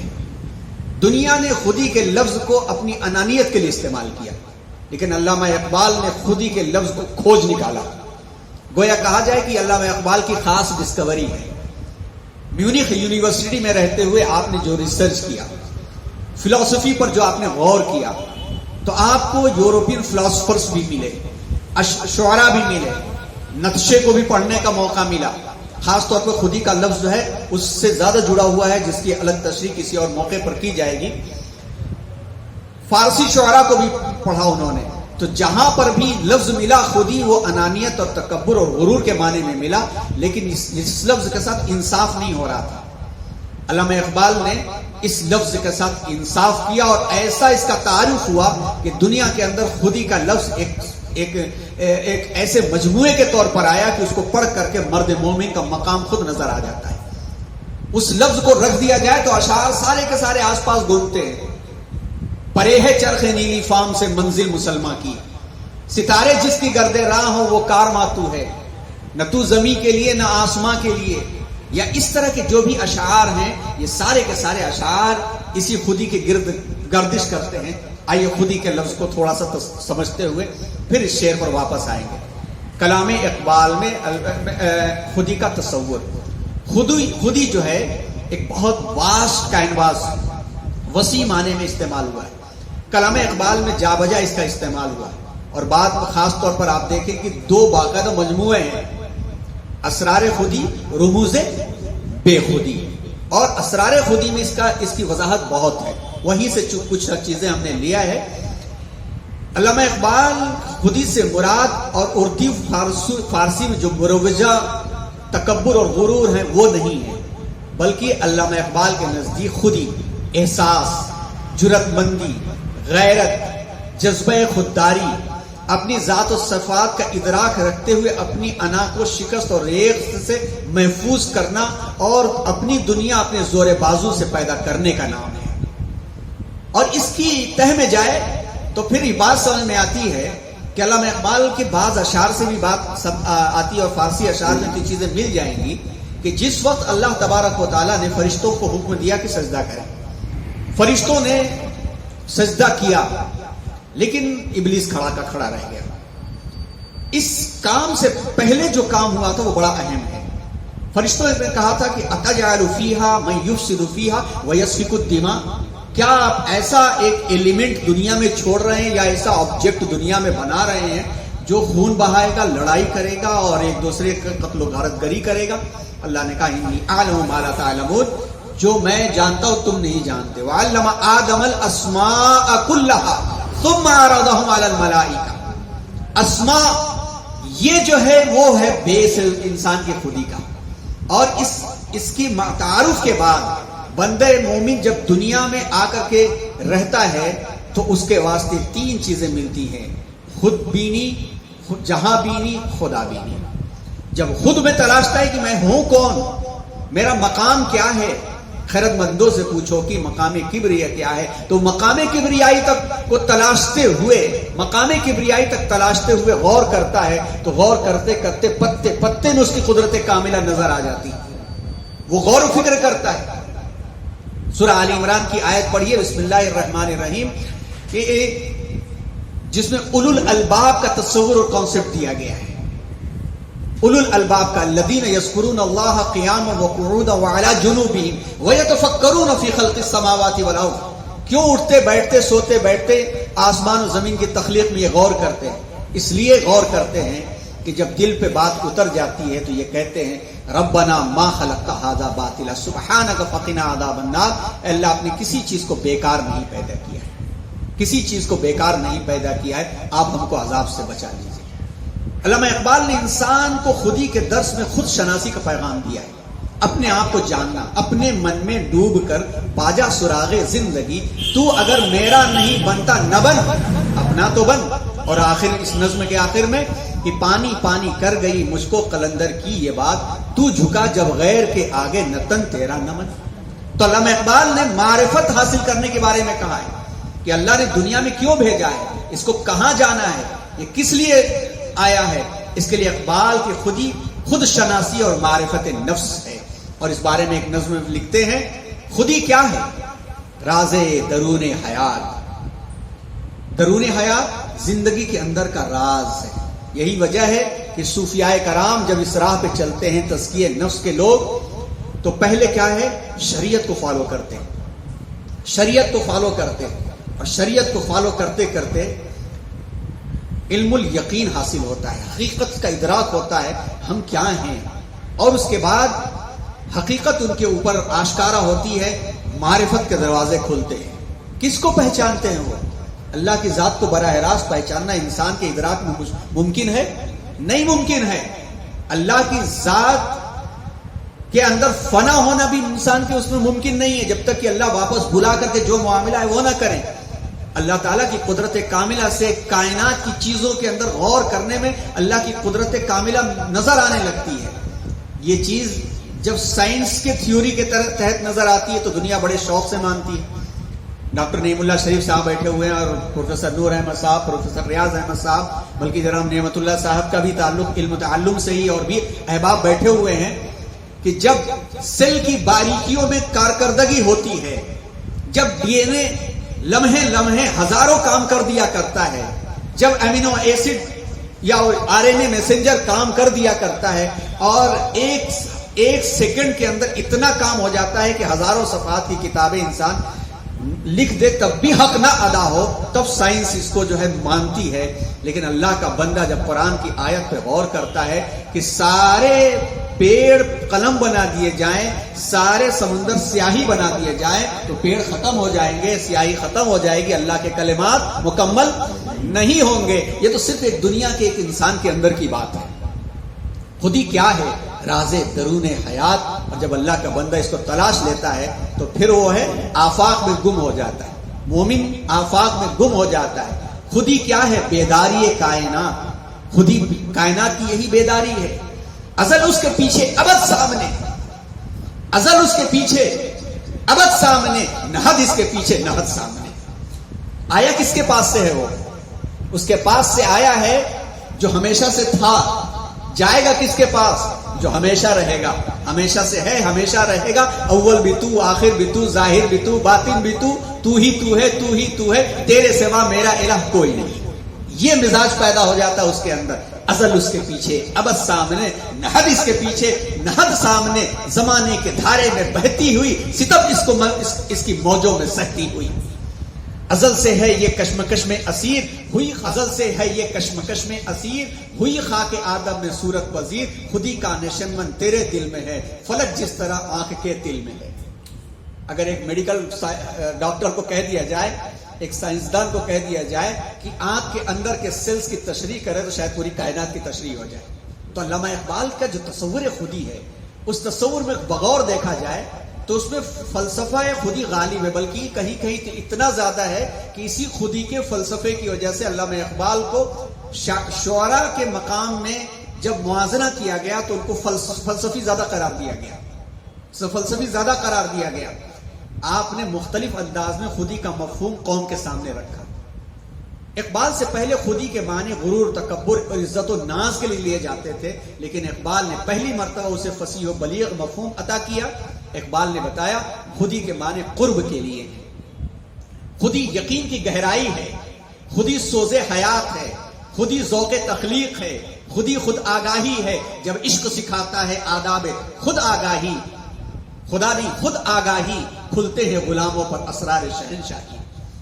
دنیا نے خودی کے لفظ کو اپنی انانیت کے لیے استعمال کیا, لیکن علامہ اقبال نے خودی کے لفظ کو کھوج نکالا. گویا کہا جائے کہ علامہ اقبال کی خاص ڈسکوری ہے. میونخ یونیورسٹی میں رہتے ہوئے آپ نے جو ریسرچ کیا, فلسفی پر جو آپ نے غور کیا, تو آپ کو یورپین فلاسفرز بھی ملے, شعراء بھی ملے, نقشے کو بھی پڑھنے کا موقع ملا. خاص طور پر خودی کا لفظ جو ہے اس سے زیادہ جڑا ہوا ہے, جس کی الگ تشریح کسی اور موقع پر کی جائے گی. فارسی شعراء کو بھی پڑھا انہوں نے, تو جہاں پر بھی لفظ ملا خودی, وہ انانیت اور تکبر اور غرور کے معنی میں ملا, لیکن اس لفظ کے ساتھ انصاف نہیں ہو رہا تھا. علامہ اقبال نے اس لفظ کے ساتھ انصاف کیا, اور ایسا اس کا تعارف ہوا کہ دنیا کے اندر خودی کا لفظ ایک ایسے مجموعے کے طور پر آیا کہ اس کو پڑھ کر کے مرد مومن کا مقام خود نظر آ جاتا ہے. اس لفظ کو رکھ دیا جائے تو اشعار سارے کے سارے آس پاس گھومتے ہیں. پرے ہے چرخ نیلی فام سے منزل مسلمہ کی, ستارے جس کی گرد راہ ہو وہ کار ماتو ہے, نہ تو زمین کے لیے نہ آسماں کے لیے. یا اس طرح کے جو بھی اشعار ہیں, یہ سارے کے سارے اشعار اسی خودی کے گرد گردش کرتے ہیں. آئیے خودی کے لفظ کو تھوڑا سا سمجھتے ہوئے پھر اس شعر پر واپس آئیں گے. کلام اقبال میں خودی کا تصور, خودی جو ہے ایک بہت واسٹ کینواس, وسیع معنی میں استعمال ہوا ہے. کلام اقبال میں جا بجا اس کا استعمال ہوا ہے, اور بعد میں خاص طور پر آپ دیکھیں کہ 2 باقاعدہ مجموعے ہیں, اسرار خودی, رموز بے خودی. اور اسرار خودی میں اس کی وضاحت بہت ہے, وہیں سے کچھ چیزیں ہم نے لیا ہے. علامہ اقبال خودی سے مراد اور اردو فارسی میں جو مروجہ تکبر اور غرور ہیں وہ نہیں ہے, بلکہ علامہ اقبال کے نزدیک خودی احساس, جرأت مندی, غیرت, جذبہ خودداری, اپنی ذات و صفات کا ادراک رکھتے ہوئے اپنی انا کو شکست اور ریغ سے محفوظ کرنا, اور اپنی دنیا اپنے زور بازو سے پیدا کرنے کا نام ہے. اور اس کی تہ میں جائے تو پھر یہ بات سمجھ میں آتی ہے کہ علامہ اقبال کے بعض اشعار سے بھی بات سب آتی ہے, اور فارسی اشعار میں کی چیزیں مل جائیں گی کہ جس وقت اللہ تبارک و تعالیٰ نے فرشتوں کو حکم دیا کہ سجدہ کریں, فرشتوں نے سجدہ کیا, لیکن ابلیس کھڑا کا کھڑا رہ گیا. اس کام سے پہلے جو کام ہوا تھا وہ بڑا اہم ہے. فرشتوں نے کہا تھا کہ اتجعل فیہا من یفسد فیہا ویسفک الدماء, کیا آپ ایسا ایک ایلیمنٹ دنیا میں چھوڑ رہے ہیں یا ایسا آبجیکٹ دنیا میں بنا رہے ہیں جو خون بہائے گا، لڑائی کرے گا اور ایک دوسرے کا قتل و غارت گری کرے گا؟ اللہ نے کہا انی اعلم ما لا تعلمون، جو میں جانتا ہوں تم نہیں جانتے. وعلم آدم الاسماء كلها ثم عرضهم على الملائکہ. اسماء یہ جو ہے وہ ہے بیس انسان کی خودی کا، اور اس کی تعارف کے بعد بندے مومن جب دنیا میں آ کر کے رہتا ہے تو اس کے واسطے تین چیزیں ملتی ہیں: خود بینی، جہاں بینی، خدا بینی. جب خود میں تلاشتا ہے کہ میں ہوں کون، میرا مقام کیا ہے. خیرت مندوں سے پوچھو کہ مقام کبریا کیا ہے، تو مقام کبریائی تک کو تلاشتے ہوئے، مقام کبریائی تک تلاشتے ہوئے غور کرتا ہے، تو غور کرتے کرتے پتے پتے میں اس کی قدرت کاملہ نظر آ جاتی ہے. وہ غور و فکر کرتا ہے. سورہ آل عمران کی آیت پڑھیے، بسم اللہ الرحمن الرحیم، کہ جس میں اولو الالباب کا تصور اور کانسیپٹ دیا گیا ہے. اولو الالباب کا الذین یذکرون اللہ قیاما وقعودا وعلی جنوبہم ویتفکرون فی خلق السماوات والارض. کیوں اٹھتے بیٹھتے سوتے بیٹھتے آسمان و زمین کی تخلیق میں یہ غور کرتے ہیں؟ اس لیے غور کرتے ہیں کہ جب دل پہ بات اتر جاتی ہے تو یہ کہتے ہیں ربنا ما خلقت ھذا باطلا سبحانک فقنا عذاب النار. اللہ آپ نے کسی چیز کو بیکار نہیں پیدا کیا ہے، کسی چیز کو بیکار نہیں پیدا کیا ہے، آپ ہم کو عذاب سے بچا لیجیے. علامہ اقبال نے انسان کو خودی کے درس میں خود شناسی کا پیغام دیا ہے. اپنے آپ کو جاننا، اپنے من میں ڈوب کر باجا سراغ زندگی، تو اگر میرا نہیں بنتا نہ بن، اپنا تو بن. اور آخر اس نظم کے آخر میں کہ پانی پانی کر گئی مجھ کو قلندر کی یہ بات، تو جھکا جب غیر کے آگے نہ تن تیرا نہ من. تو علامہ اقبال نے معرفت حاصل کرنے کے بارے میں کہا ہے کہ اللہ نے دنیا میں کیوں بھیجا ہے، اس کو کہاں جانا ہے، یہ کس لیے آیا ہے. اس کے لیے اقبال کی خود شناسی اور معرفت نفس ہے. اور اس بارے میں ایک نظم میں لکھتے ہیں، خودی کیا ہے؟ راز درون حیات. درون حیات زندگی کے اندر کا راز ہے. یہی وجہ ہے کہ صوفیاء کرام جب اس راہ پہ چلتے ہیں تزکیہ نفس کے لوگ، تو پہلے کیا ہے؟ شریعت کو فالو کرتے ہیں، شریعت کو فالو کرتے ہیں. اور شریعت کو فالو کرتے کرتے علم الیقین حاصل ہوتا ہے، حقیقت کا ادراک ہوتا ہے ہم کیا ہیں. اور اس کے بعد حقیقت ان کے اوپر آشکارا ہوتی ہے، معرفت کے دروازے کھلتے ہیں. کس کو پہچانتے ہیں وہ؟ اللہ کی ذات کو براہ راست پہچاننا انسان کے ادراک میں ممکن ہے؟ نہیں ممکن ہے. اللہ کی ذات کے اندر فنا ہونا بھی انسان کے اس میں ممکن نہیں ہے جب تک کہ اللہ واپس بلا کر کے جو معاملہ ہے وہ نہ کریں. اللہ تعالیٰ کی قدرت کاملہ سے کائنات کی چیزوں کے اندر غور کرنے میں اللہ کی قدرت کاملہ نظر آنے لگتی ہے. یہ چیز جب سائنس کے تھیوری کے تحت نظر آتی ہے تو دنیا بڑے شوق سے مانتی ہے. ڈاکٹر نعیم اللہ شریف صاحب بیٹھے ہوئے ہیں، اور پروفیسر نور احمد صاحب، پروفیسر ریاض احمد صاحب، بلکہ جناب نعمت اللہ صاحب کا بھی تعلق علم تعلم سے ہی، اور بھی احباب بیٹھے ہوئے ہیں کہ جب سیل کی باریکیوں میں کارکردگی ہوتی ہے، جب ڈی این اے لمحے لمحے ہزاروں کام کر دیا کرتا ہے، جب امینو ایسڈ یا آر این اے میسنجر کام کر دیا کرتا ہے، اور ایک سیکنڈ کے اندر اتنا کام ہو جاتا ہے کہ ہزاروں صفحات کی کتابیں انسان لکھ دے تب بھی حق نہ ادا ہو، تب سائنس اس کو جو ہے مانتی ہے. لیکن اللہ کا بندہ جب قرآن کی آیت پہ غور کرتا ہے کہ سارے پیڑ قلم بنا دیے جائیں، سارے سمندر سیاہی بنا دیے جائیں، تو پیڑ ختم ہو جائیں گے، سیاہی ختم ہو جائے گی، اللہ کے کلمات مکمل نہیں ہوں گے. یہ تو صرف ایک دنیا کے ایک انسان کے اندر کی بات ہے. خودی کیا ہے؟ راز درون حیات. اور جب اللہ کا بندہ اس کو تلاش لیتا ہے تو پھر وہ ہے آفاق میں گم ہو جاتا ہے. مومن آفاق میں گم ہو جاتا ہے. خودی کیا ہے؟ بیداری کائنات. خودی کائنات کی یہی بیداری ہے. ازل اس کے پیچھے ابد سامنے، ازل اس کے پیچھے ابد سامنے، نہد اس کے پیچھے نہد سامنے. آیا کس کے پاس سے ہے؟ وہ اس کے پاس سے آیا ہے جو ہمیشہ سے تھا. جائے گا کس کے پاس؟ جو ہمیشہ رہے گا. ہمیشہ سے ہے، ہمیشہ رہے گا. اول بھی تو، آخر بھی تو، ظاہر بھی تو، باطن بھی تو ہی تو ہے، تو ہی تو ہے، تیرے سوا میرا الہ کوئی نہیں. یہ مزاج پیدا ہو جاتا ہے اس کے اندر. ازل اس کے پیچھے، ابد سامنے، نہد اس کے پیچھے، نہد سامنے، زمانے کے دھارے میں بہتی ہوئی، ستم اس کی موجوں میں سہتی ہوئی. ازل سے ہے یہ کشمکش میں اسیر ہوئی، ازل سے ہے یہ کشمکش میں اسیر ہوئی، خاک آدم میں صورت پذیر، خودی کا نشمن تیرے دل میں ہے، فلک جس طرح آنکھ کے دل میں ہے. اگر ایک میڈیکل ڈاکٹر کو کہہ دیا جائے، ایک سائنسدان کو کہہ دیا جائے کہ آنکھ کے اندر کے سیلز کی تشریح کرے تو شاید پوری کائنات کی تشریح ہو جائے. تو علامہ اقبال کا جو تصور خودی ہے، اس تصور میں بغور دیکھا جائے تو اس میں فلسفہ خودی غالب ہے، بلکہ کہیں کہیں تو اتنا زیادہ ہے کہ اسی خودی کے فلسفے کی وجہ سے علامہ اقبال کو شعراء کے مقام میں جب موازنہ کیا گیا تو ان کو فلسفی زیادہ قرار دیا گیا، فلسفی زیادہ قرار دیا گیا. آپ نے مختلف انداز میں خودی کا مفہوم قوم کے سامنے رکھا. اقبال سے پہلے خودی کے معنی غرور، تکبر اور عزت و ناز کے لیے لیے جاتے تھے، لیکن اقبال نے پہلی مرتبہ اسے فصیح و بلیغ مفہوم عطا کیا. اقبال نے بتایا خودی کے معنی قرب کے لیے. خودی یقین کی گہرائی ہے، خودی سوز حیات ہے، خودی ذوق تخلیق ہے، خودی خود آگاہی ہے. جب عشق سکھاتا ہے آداب خود آگاہی، خدا نہیں خود آگاہی، کھلتے ہیں غلاموں پر اسرار شہنشاہی.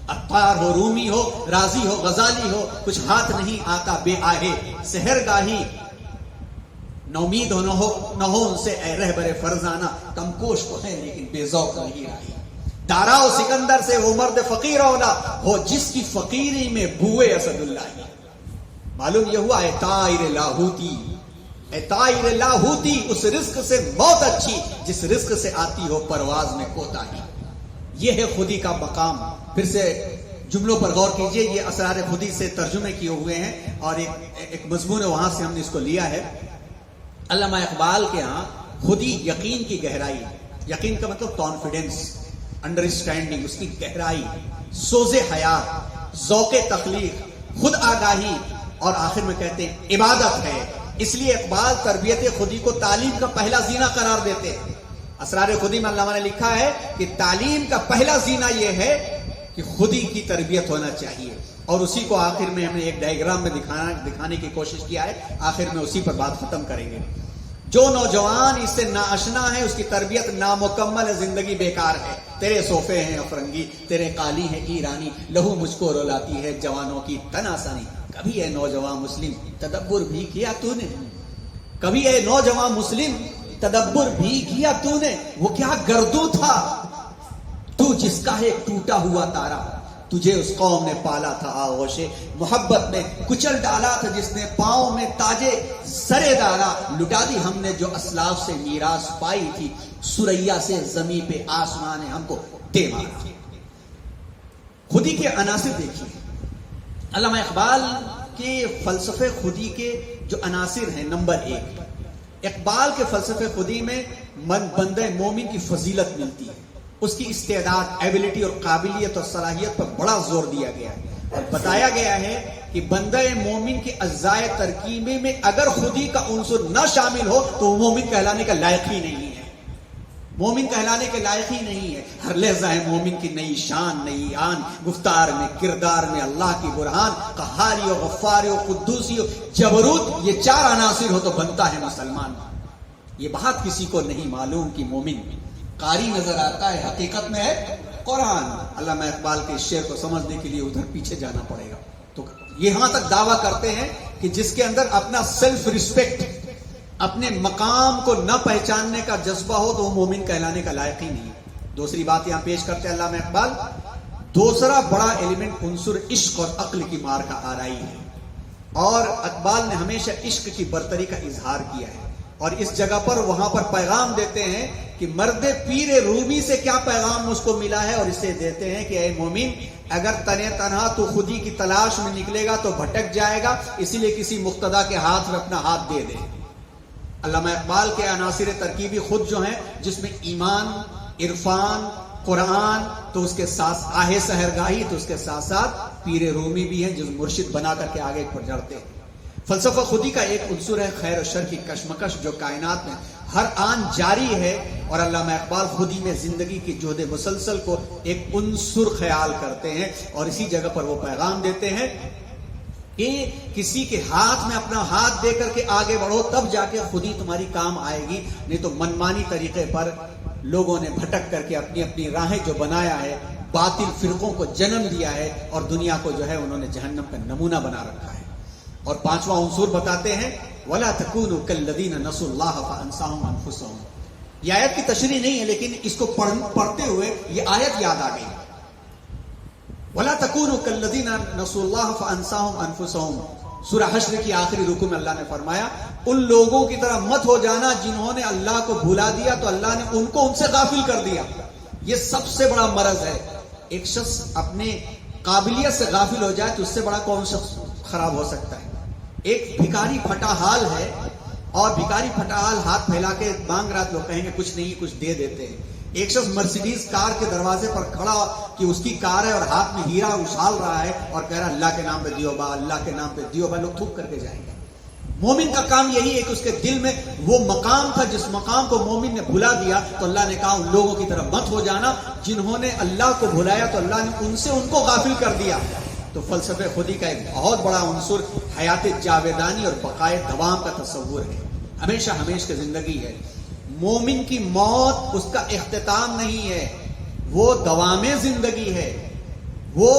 عطار ہو، رومی ہو، رازی ہو، غزالی ہو، کچھ ہاتھ نہیں آتا بے آہے سحرگاہی. نومید ہو نہ ہو ان سے اے رہبر فرزانہ، کم کوش تو ہے لیکن بے ذوق نہیں راہی. دارا و سکندر سے وہ مرد فقیر اولا ہو جس کی فقیری میں بوئے اسد اللہ. معلوم یہ ہوا اے طائر لاہوتی، اے طائر لاہوتی، اس رزق سے موت اچھی جس رزق سے آتی ہو پرواز میں کوتاہی. یہ ہے خودی کا مقام. پھر سے جملوں پر غور کیجئے، یہ اسرار خودی سے ترجمے کیے ہوئے ہیں اور ایک مضمون ہے، وہاں سے ہم نے اس کو لیا ہے. علامہ اقبال کے ہاں خودی یقین کی گہرائی، یقین کا مطلب کانفیڈنس، انڈرسٹینڈنگ، اس کی گہرائی، سوز حیات، ذوق تخلیق، خود آگاہی، اور آخر میں کہتے ہیں عبادت ہے. اس لیے اقبال تربیت خودی کو تعلیم کا پہلا زینہ قرار دیتے ہیں. اسرار خودی میں علامہ نے لکھا ہے کہ تعلیم کا پہلا زینہ یہ ہے کہ خودی کی تربیت ہونا چاہیے، اور اسی کو آخر میں ہم نے ایک ڈائیگرام میں دکھانے کی کوشش کیا ہے. آخر میں اسی پر بات ختم کریں گے. جو نوجوان اس سے ناآشنا ہے اس کی تربیت نامکمل ہے، زندگی بیکار ہے. تیرے صوفے ہیں افرنگی، تیرے قالی ہیں ایرانی، لہو مجھ کو رلاتی ہے جوانوں کی تن آسانی. کبھی اے نوجوان مسلم تدبر بھی کیا تو نے، کبھی اے نوجوان مسلم تدبر بھی کیا تو نے. وہ کیا گردو تھا تو جس کا ہے ٹوٹا ہوا تارا، تجھے اس قوم نے پالا تھا آغوش محبت میں، کچل ڈالا تھا جس نے پاؤں میں تاجے سرے ڈالا. لٹا دی ہم نے جو اسلاف سے میراث پائی تھی، سریا سے زمین پہ آسمان نے ہم کو دے مارا. خودی کے عناصر دیکھیے. علامہ اقبال کے فلسفے خودی کے جو عناصر ہیں، نمبر 1، اقبال کے فلسفے خودی میں بندہ مومن کی فضیلت ملتی ہے. اس کی استعداد، ایبلٹی اور قابلیت اور صلاحیت پر بڑا زور دیا گیا ہے، اور بتایا گیا ہے کہ بندہ مومن کے اجزاء ترکیبے میں اگر خودی کا عنصر نہ شامل ہو تو وہ مومن کہلانے کا لائق ہی نہیں ہے. مومن کہلانے کے لائق ہی نہیں ہے. ہر لہجہ ہے مومن کی نئی شان، نئی آن، گفتار میں، کردار میں اللہ کی برہان، قہاری و غفاری و قدوسی و جبروت. یہ 4 عناصر ہو تو بنتا ہے مسلمان. یہ بات کسی کو نہیں معلوم کہ مومن قاری نظر آتا ہے، حقیقت میں ہے قرآن. علامہ اقبال کے شعر کو سمجھنے کے لیے ادھر پیچھے جانا پڑے گا. تو یہاں تک دعویٰ کرتے ہیں کہ جس کے اندر اپنا سیلف ریسپیکٹ، اپنے مقام کو نہ پہچاننے کا جذبہ ہو تو وہ مومن کہلانے کا لائق ہی نہیں. دوسری بات یہاں پیش کرتے ہیں علامہ اقبال، دوسرا بڑا ایلیمنٹ عنصر عشق اور عقل کی مار کا آرائی ہے. اور اقبال نے ہمیشہ عشق کی برتری کا اظہار کیا ہے، اور اس جگہ پر وہاں پر پیغام دیتے ہیں کہ مرد پیر رومی سے کیا پیغام اس کو ملا ہے، اور اسے دیتے ہیں کہ اے مومن، اگر تنے تنہا تو خودی کی تلاش میں نکلے گا تو بھٹک جائے گا، اسی لیے کسی مقتدا کے ہاتھ میں اپنا ہاتھ دے دے. علامہ اقبال کے عناصر ترکیبی خود جو ہیں، جس میں ایمان، عرفان، قرآن، تو اس کے ساتھ آہ سحرگاہی، تو اس کے ساتھ ساتھ پیر رومی بھی ہیں جو مرشد بنا کر کے آگے پر جڑتے ہیں. فلسفہ خودی کا ایک عنصر ہے خیر و شر کی کشمکش، جو کائنات میں ہر آن جاری ہے، اور علامہ اقبال خودی میں زندگی کی جہد مسلسل کو ایک عنصر خیال کرتے ہیں، اور اسی جگہ پر وہ پیغام دیتے ہیں کہ کسی کے ہاتھ میں اپنا ہاتھ دے کر کے آگے بڑھو، تب جا کے خود ہی تمہاری کام آئے گی، نہیں تو منمانی طریقے پر لوگوں نے بھٹک کر کے اپنی اپنی راہیں جو بنایا ہے، باطل فرقوں کو جنم دیا ہے، اور دنیا کو جو ہے انہوں نے جہنم کا نمونہ بنا رکھا ہے۔ اور پانچواں عنصر بتاتے ہیں وَلَا تَكُونُوا كَالَّذِينَ نَسُوا اللَّهَ فَأَنسَاهُمْ أَنفُسَهُمْ۔ یہ آیت کی تشریح نہیں ہے، لیکن اس کو پڑھتے ہوئے یہ آیت یاد آ گئی۔ وَلَا تَكُونُوا كَالَّذِينَ نَسُوا اللَّهَ فَأَنسَاهُمْ أَنفُسَهُمْ۔ سورہ حشر کی آخری رکوع میں اللہ نے فرمایا ان لوگوں کی طرح مت ہو جانا جنہوں نے اللہ کو بھلا دیا تو اللہ نے ان کو ان سے غافل کر دیا۔ یہ سب سے بڑا مرض ہے۔ ایک شخص اپنے قابلیت سے غافل ہو جائے تو اس سے بڑا کون شخص خراب ہو سکتا ہے؟ ایک بھکاری پھٹا حال ہے، اور بھکاری پھٹا حال ہاتھ پھیلا کے مانگ رہا، لوگ کہیں گے کچھ نہیں، کچھ دے دیتے ہیں۔ ایک شخص مرسیڈیز کار کے دروازے پر کھڑا کہ اس کی کار ہے اور ہاتھ میں ہیرا اچھال رہا ہے اور کہہ رہا اللہ کے نام پہ دیو با، اللہ کے نام پہ دیو با، لوگ تھوک کر کے جائیں گے۔ مومن کا کام یہی ہے کہ اس کے دل میں وہ مقام تھا جس مقام کو مومن نے بھلا دیا، تو اللہ نے کہا ان لوگوں کی طرف مت ہو جانا جنہوں نے اللہ کو بھلایا تو اللہ نے ان سے ان کو غافل کر دیا۔ تو فلسفہ خودی کا ایک بہت بڑا عنصر حیات جاویدانی اور بقائے دوام کا تصور ہے، ہمیشہ ہمیشہ کی زندگی ہے۔ مومن کی موت اس کا اختتام نہیں ہے، وہ دوام زندگی ہے، وہ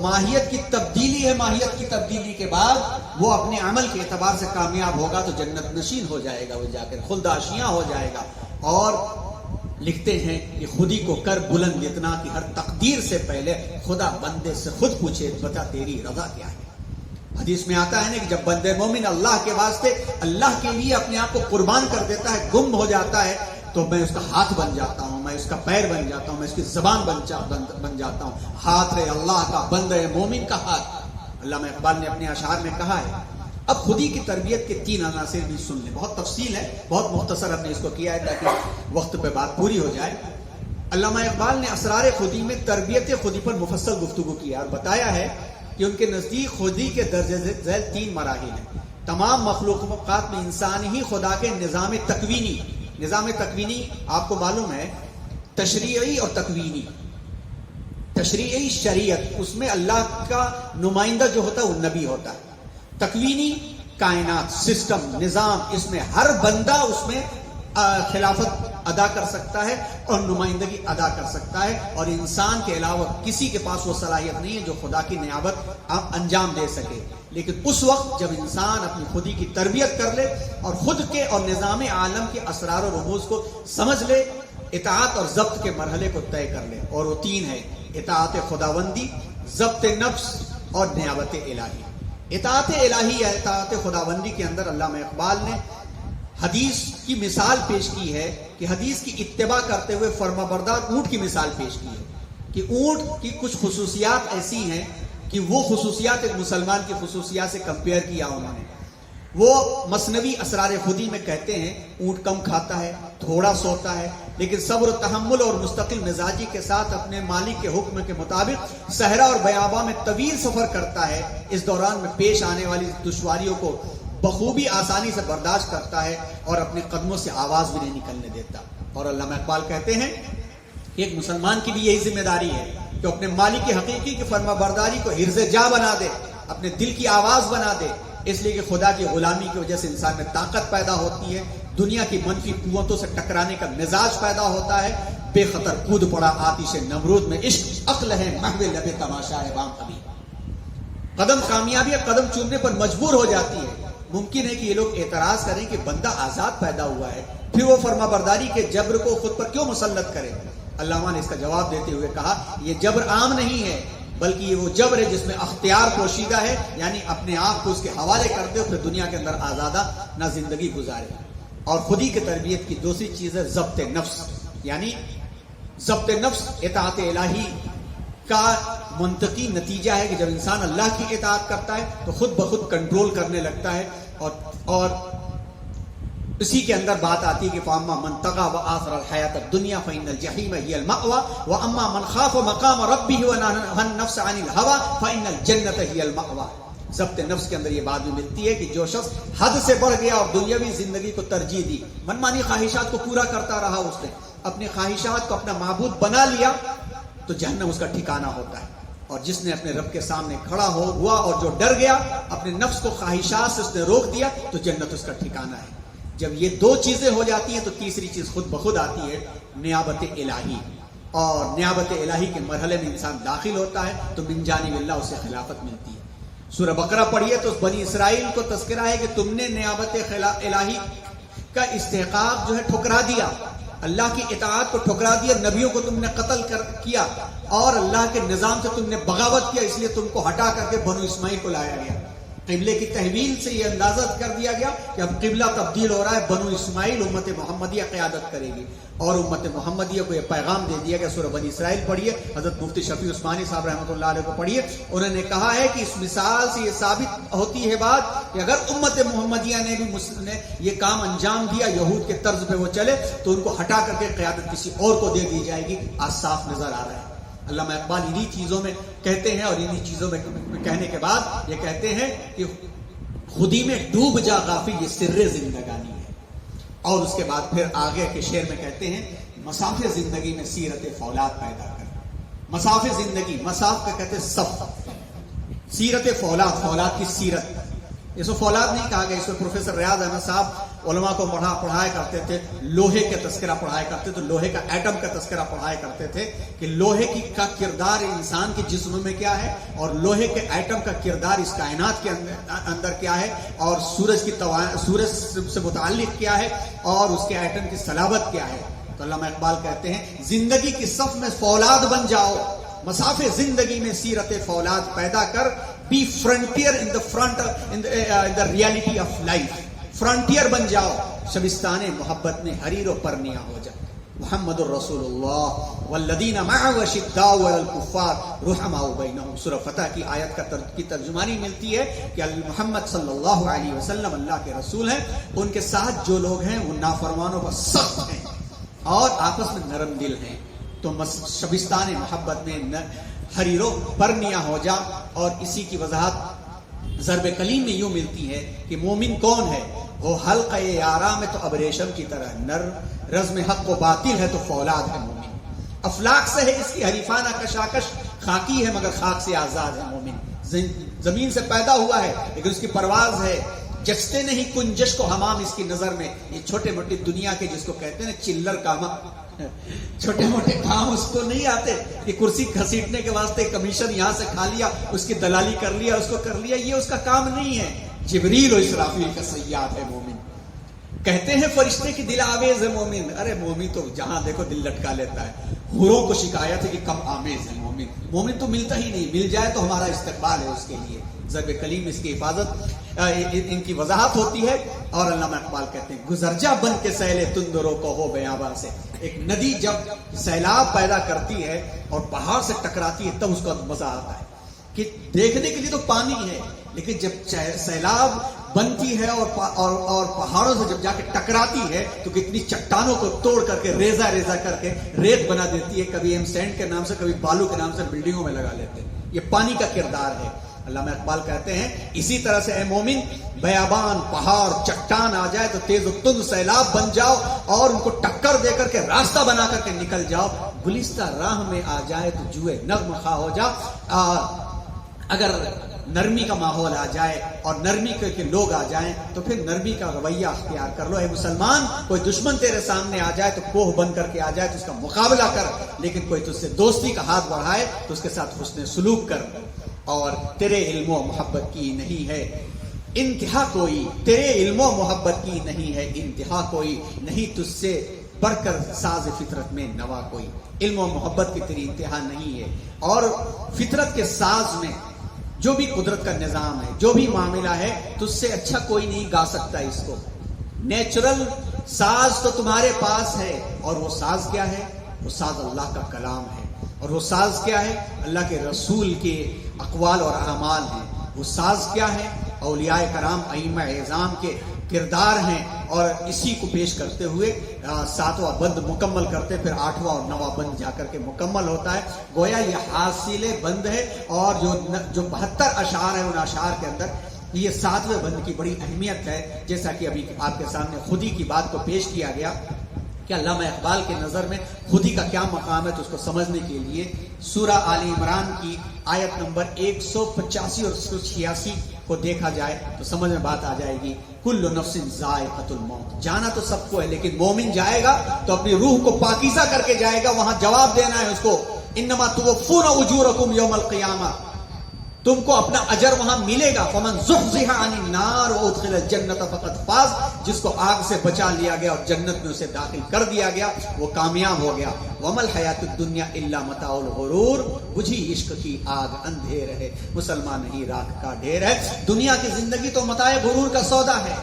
ماہیت کی تبدیلی ہے۔ ماہیت کی تبدیلی کے بعد وہ اپنے عمل کے اعتبار سے کامیاب ہوگا تو جنت نشین ہو جائے گا، وہ جا کر خلد آشیاں ہو جائے گا۔ اور لکھتے ہیں کہ خودی کو کر بلند اتنا کہ ہر تقدیر سے پہلے خدا بندے سے خود پوچھے بتا تیری رضا کیا ہے۔ حدیث میں آتا ہے نا کہ جب بندے مومن اللہ کے واسطے اللہ کے لیے اپنے آپ کو قربان کر دیتا ہے، گم ہو جاتا ہے، تو میں اس کا ہاتھ بن جاتا ہوں، میں اس کا پیر بن جاتا ہوں، میں اس کی زبان بن جاتا ہوں۔ ہاتھ ہے اللہ کا، بندہ ہے مومن کا ہاتھ۔ علامہ اقبال نے اپنے اشعار میں کہا ہے۔ اب خودی کی تربیت کے 3 عناصر بھی سن لیں، بہت تفصیل ہے، بہت مختصر ہم نے اس کو کیا ہے تاکہ وقت پہ بات پوری ہو جائے۔ علامہ اقبال نے اسرار خودی میں تربیت خودی پر مفصل گفتگو کیا اور بتایا ہے کہ ان کے نزدیک خودی کے درجہ ذیل 3 مراحل ہیں۔ تمام مخلوقات میں انسان ہی خدا کے نظام تکوینی آپ کو معلوم ہے، تشریعی اور تکوینی۔ تشریعی شریعت، اس میں اللہ کا نمائندہ جو ہوتا ہے وہ نبی ہوتا ہے۔ تکوینی کائنات، سسٹم، نظام، اس میں ہر بندہ اس میں خلافت ادا کر سکتا ہے اور نمائندگی ادا کر سکتا ہے، اور انسان کے علاوہ کسی کے پاس وہ صلاحیت نہیں ہے جو خدا کی نیابت انجام دے سکے۔ لیکن اس وقت جب انسان اپنی خودی کی تربیت کر لے اور خود کے اور نظام عالم کے اسرار و رموز کو سمجھ لے، اطاعت اور ضبط کے مرحلے کو طے کر لے، اور وہ 3 ہے: اطاعت خداوندی، ضبط نفس اور نیابت الہی۔ اطاعت الہی یا اطاعت خداوندی کے اندر علامہ اقبال نے حدیث کی مثال پیش کی ہے کہ حدیث کی اتباع کرتے ہوئے فرما بردار اونٹ کی مثال پیش کی ہے کہ اونٹ کی کچھ خصوصیات ایسی ہیں کہ وہ خصوصیات ایک مسلمان کی خصوصیات سے کمپیئر کیا انہوں نے۔ وہ مثنوی اسرار خودی میں کہتے ہیں اونٹ کم کھاتا ہے، تھوڑا سوتا ہے، لیکن صبر و تحمل اور مستقل مزاجی کے ساتھ اپنے مالک کے حکم کے مطابق صحرا اور بیاباں میں طویل سفر کرتا ہے۔ اس دوران میں پیش آنے والی دشواریوں کو بخوبی آسانی سے برداشت کرتا ہے اور اپنے قدموں سے آواز بھی نہیں نکلنے دیتا۔ اور علامہ اقبال کہتے ہیں کہ ایک مسلمان کی بھی یہی ذمہ داری ہے کہ اپنے مالک حقیقی کی فرما برداری کو حرز جا بنا دے، اپنے دل کی آواز بنا دے، اس لیے کہ خدا کی غلامی کی وجہ سے انسان میں طاقت پیدا ہوتی ہے، دنیا کی منفی قوتوں سے ٹکرانے کا مزاج پیدا ہوتا ہے، بے خطر کود پڑا آتش نمرود میں عشق عقل ہے محو لب تماشا ہے بام ابھی۔ قدم کامیابی قدم چومنے پر مجبور ہو جاتی ہے۔ ممکن ہے کہ یہ لوگ اعتراض کریں کہ بندہ آزاد پیدا ہوا ہے، پھر وہ فرما برداری کے جبر کو خود پر کیوں مسلط کرے؟ علامہ نے اس کا جواب دیتے ہوئے کہا یہ جبر عام نہیں ہے، بلکہ یہ وہ جبر ہے جس میں اختیار پوشیدہ ہے، یعنی اپنے آپ کو اس کے حوالے کر دے اور پھر دنیا کے اندر آزادہ نہ زندگی گزارے۔ اور خودی کی تربیت کی دوسری چیز ہے ضبط نفس، یعنی ضبط نفس اطاعت الہی کا منطقی نتیجہ ہے کہ جب انسان اللہ کی اطاعت کرتا ہے تو خود بخود کنٹرول کرنے لگتا ہے، اور اسی کے اندر بات آتی ہے کہ فاما من طغى وآثر الحیات الدنیا فإن الجحیم هی المأوى واما من خاف مقام ربه ونهى النفس عن الهوى فإن الجنة هی المأوى۔ ضبط نفس کے اندر یہ بات بھی ملتی ہے کہ جو شخص حد سے بڑھ گیا اور دنیاوی زندگی کو ترجیح دی، منمانی خواہشات کو پورا کرتا رہا، اس نے اپنی خواہشات کو اپنا معبود بنا لیا، تو جہنم اس کا ٹھکانہ ہوتا ہے۔ اور جس نے اپنے رب کے سامنے کھڑا ہوا اور جو ڈر گیا، اپنے نفس کو خواہشات سے اس نے روک دیا، تو جنت اس کا ٹھکانہ ہے۔ جب یہ دو چیزیں ہو جاتی ہیں تو تیسری چیز خود بخود آتی ہے، نیابت الہی، اور نیابت الہی کے مرحلے میں انسان داخل ہوتا ہے تو من جانب اللہ اسے خلافت ملتی ہے۔ سورہ بقرہ پڑھیے تو بنی اسرائیل کو تذکرہ ہے کہ تم نے نیابت الہی کا استحقاق جو ہے ٹھکرا دیا، اللہ کی اطاعت کو ٹھکرا دیا، نبیوں کو تم نے قتل کیا اور اللہ کے نظام سے تم نے بغاوت کیا، اس لیے تم کو ہٹا کر کے بنو اسماعیل کو لایا گیا۔ قبلے کی تحویل سے یہ اندازہ کر دیا گیا کہ اب قبلہ تبدیل ہو رہا ہے، بنو اسماعیل امت محمدیہ قیادت کرے گی، اور امت محمدیہ کو یہ پیغام دے دیا گیا۔ سورہ بنی اسرائیل پڑھیے، حضرت مفتی شفیع عثمانی صاحب رحمۃ اللہ علیہ کو پڑھیے، انہوں نے کہا ہے کہ اس مثال سے یہ ثابت ہوتی ہے بات کہ اگر امت محمدیہ نے بھی یہ کام انجام دیا، یہود کے طرز پہ وہ چلے، تو ان کو ہٹا کر کے قیادت کسی اور کو دے دی جائے گی۔ آج صاف نظر آ رہا ہے۔ علامہ اقبال انہی چیزوں میں کہتے ہیں، اور انہی چیزوں میں کہنے کے بعد یہ کہتے ہیں کہ خودی میں ڈوب جا غافل، یہ سر زندگانی ہے۔ اور اس کے بعد پھر آگے کے شعر میں کہتے ہیں مساف زندگی میں سیرت فولاد پیدا کر۔ مساف زندگی، مساف کا کہتے ہیں صف، سیرت فولاد، فولاد کی سیرت۔ اس کو فولاد نہیں کہا گیا، اس کو پروفیسر ریاض احمد صاحب علماء کو پڑھایا کرتے تھے، لوہے کا تذکرہ پڑھایا کرتے تھے، لوہے کا ایٹم کا تذکرہ پڑھایا کرتے تھے کہ لوہے کا کردار انسان کے جسم میں کیا ہے، اور لوہے کے ایٹم کا کردار اس کائنات کے اندر کیا ہے، اور سورج سے متعلق کیا ہے، اور اس کے ایٹم کی صلابت کیا ہے۔ تو علامہ اقبال کہتے ہیں زندگی کی صف میں فولاد بن جاؤ، مساف زندگی میں سیرت فولاد پیدا کر، be frontier in the front in the reality of life, frontier بن جاؤ، شبستان محبت میں حریر و پرنیا ہو جا۔ محمد الرسول اللہ والذین معه اشداء علی الکفار رحماء بینہم۔ سورہ فتح کی آیت کی ترجمانی ملتی ہے کہ محمد صلی اللہ علیہ وسلم اللہ کے رسول ہیں، ان کے ساتھ جو لوگ ہیں وہ نافرمانوں پر سخت ہیں اور آپس میں نرم دل ہیں۔ تو شبستان محبت میں حریرو پرنیا ہو جا۔ اور اسی کی وضاحت ضرب کلیم میں یوں ملتی ہے کہ مومن کون ہے؟ وہ حلقہ یارا میں تو ابریشم کی طرح نر، رزم حق و باطل ہے تو فولاد ہے مومن۔ افلاک سے ہے اس کی حریفانہ کشاکش، خاکی ہے مگر خاک سے آزاد ہے مومن۔ زمین سے پیدا ہوا ہے لیکن اس کی پرواز ہے، جچتے نہیں کنجش کو حمام اس کی نظر میں۔ یہ چھوٹے موٹے دنیا کے جس کو کہتے ہیں نا چلر کام، چھوٹے موٹے کام اس کو نہیں آتے کہ کرسی گھسیٹنے کے واسطے کمیشن یہاں سے کھا لیا، اس کی دلالی کر لیا، اس کو کر لیا، یہ اس کا کام نہیں ہے۔ جبریل و اسرافیل کا صیاد ہے مومن۔ کہتے ہیں فرشتے کی دل آویز ہے مومن، ارے مومن تو جہاں دیکھو دل لٹکا لیتا ہے۔ حوروں کو شکایت ہے کہ کم آمیز ہے مومن، مومن تو ملتا ہی نہیں، مل جائے تو ہمارا استقبال ہے اس کے لیے۔ ضرب کلیم اس کی حفاظت، ان کی وضاحت ہوتی ہے۔ اور علامہ اقبال کہتے ہیں گزر جا بن کے سیلے تندروں کو ہو بیاباں سے۔ ایک ندی جب سیلاب پیدا کرتی ہے اور پہاڑ سے ٹکراتی ہے تب اس کا مزہ آتا ہے کہ دیکھنے کے لیے تو پانی ہے، لیکن جب سیلاب بنتی ہے اور پہاڑوں سے جب جا کے ٹکراتی ہے تو کتنی چٹانوں کو توڑ کر کے ریزہ ریزہ کر کے ریت بنا دیتی ہے، کبھی ہم سینڈ کے نام سے، کبھی بالو کے نام سے بلڈنگوں میں لگا لیتے ہیں۔ یہ پانی کا کردار ہے۔ علامہ اقبال کہتے ہیں اسی طرح سے اے مومن، بیابان پہاڑ چٹان آ جائے تو تیز و تند سیلاب بن جاؤ اور ان کو ٹکر دے کر کے راستہ بنا کر کے نکل جاؤ۔ گلستہ راہ میں آ جائے تو جوئے نغم خواہ ہو جا۔ اگر نرمی کا ماحول آ جائے اور نرمی کے لوگ آ جائیں تو پھر نرمی کا رویہ اختیار کر لو۔ اے مسلمان، کوئی دشمن تیرے سامنے آ جائے تو کوہ بن کر کے آ جائے تو اس کا مقابلہ کر، لیکن کوئی تجھ سے دوستی کا ہاتھ بڑھائے تو اس کے ساتھ حسن سلوک کر۔ اور تیرے علم و محبت کی نہیں ہے انتہا کوئی، تیرے علم و محبت کی نہیں ہے انتہا کوئی، نہیں تجھ سے بڑھ کر ساز فطرت میں نوا کوئی۔ علم و محبت کی تیری انتہا نہیں ہے، اور فطرت کے ساز میں جو بھی قدرت کا نظام ہے، جو بھی معاملہ ہے، تجھ سے اچھا کوئی نہیں گا سکتا اس کو۔ نیچرل ساز تو تمہارے پاس ہے، اور وہ ساز کیا ہے؟ وہ ساز اللہ کا کلام ہے، اور وہ ساز کیا ہے؟ اللہ کے رسول کے اقوال اور اعمال ہیں۔ وہ ساز کیا ہے؟ اولیاء کرام ائمہ اعظام کے کردار ہیں، اور اسی کو پیش کرتے ہوئے 7واں بند مکمل کرتے، پھر 8واں اور 9واں بند جا کر کے مکمل ہوتا ہے۔ گویا یہ حاصل بند ہے، اور جو 72 اشعار ہیں ان اشعار کے اندر یہ 7ویں بند کی بڑی اہمیت ہے، جیسا کہ ابھی آپ کے سامنے خودی کی بات کو پیش کیا گیا کہ علامہ اقبال کے نظر میں خودی کا کیا مقام ہے، تو اس کو سمجھنے کے لیے سورہ آل عمران کی آیت نمبر 185 اور 186 کو دیکھا جائے تو سمجھ میں بات آ جائے گی. کل نفس ذائقۃ الموت، جانا تو سب کو ہے، لیکن مومن جائے گا تو اپنی روح کو پاکیزہ کر کے جائے گا. وہاں جواب دینا ہے اس کو، انما توفون اجورکم یوم القیامہ، تم کو اپنا اجر وہاں ملے گا. فمن زحزح عن النار وادخل الجنۃ فقد فاز، جس کو آگ سے بچا لیا گیا اور جنت میں اسے داخل کر دیا گیا وہ کامیاب ہو گیا. وما الحیات الدنیا الا متاع الغرور، بجھی عشق کی آگ اندھیر ہے، مسلمان نہیں راکھ کا ڈھیر ہے. دنیا کی زندگی تو متاع غرور کا سودا ہے.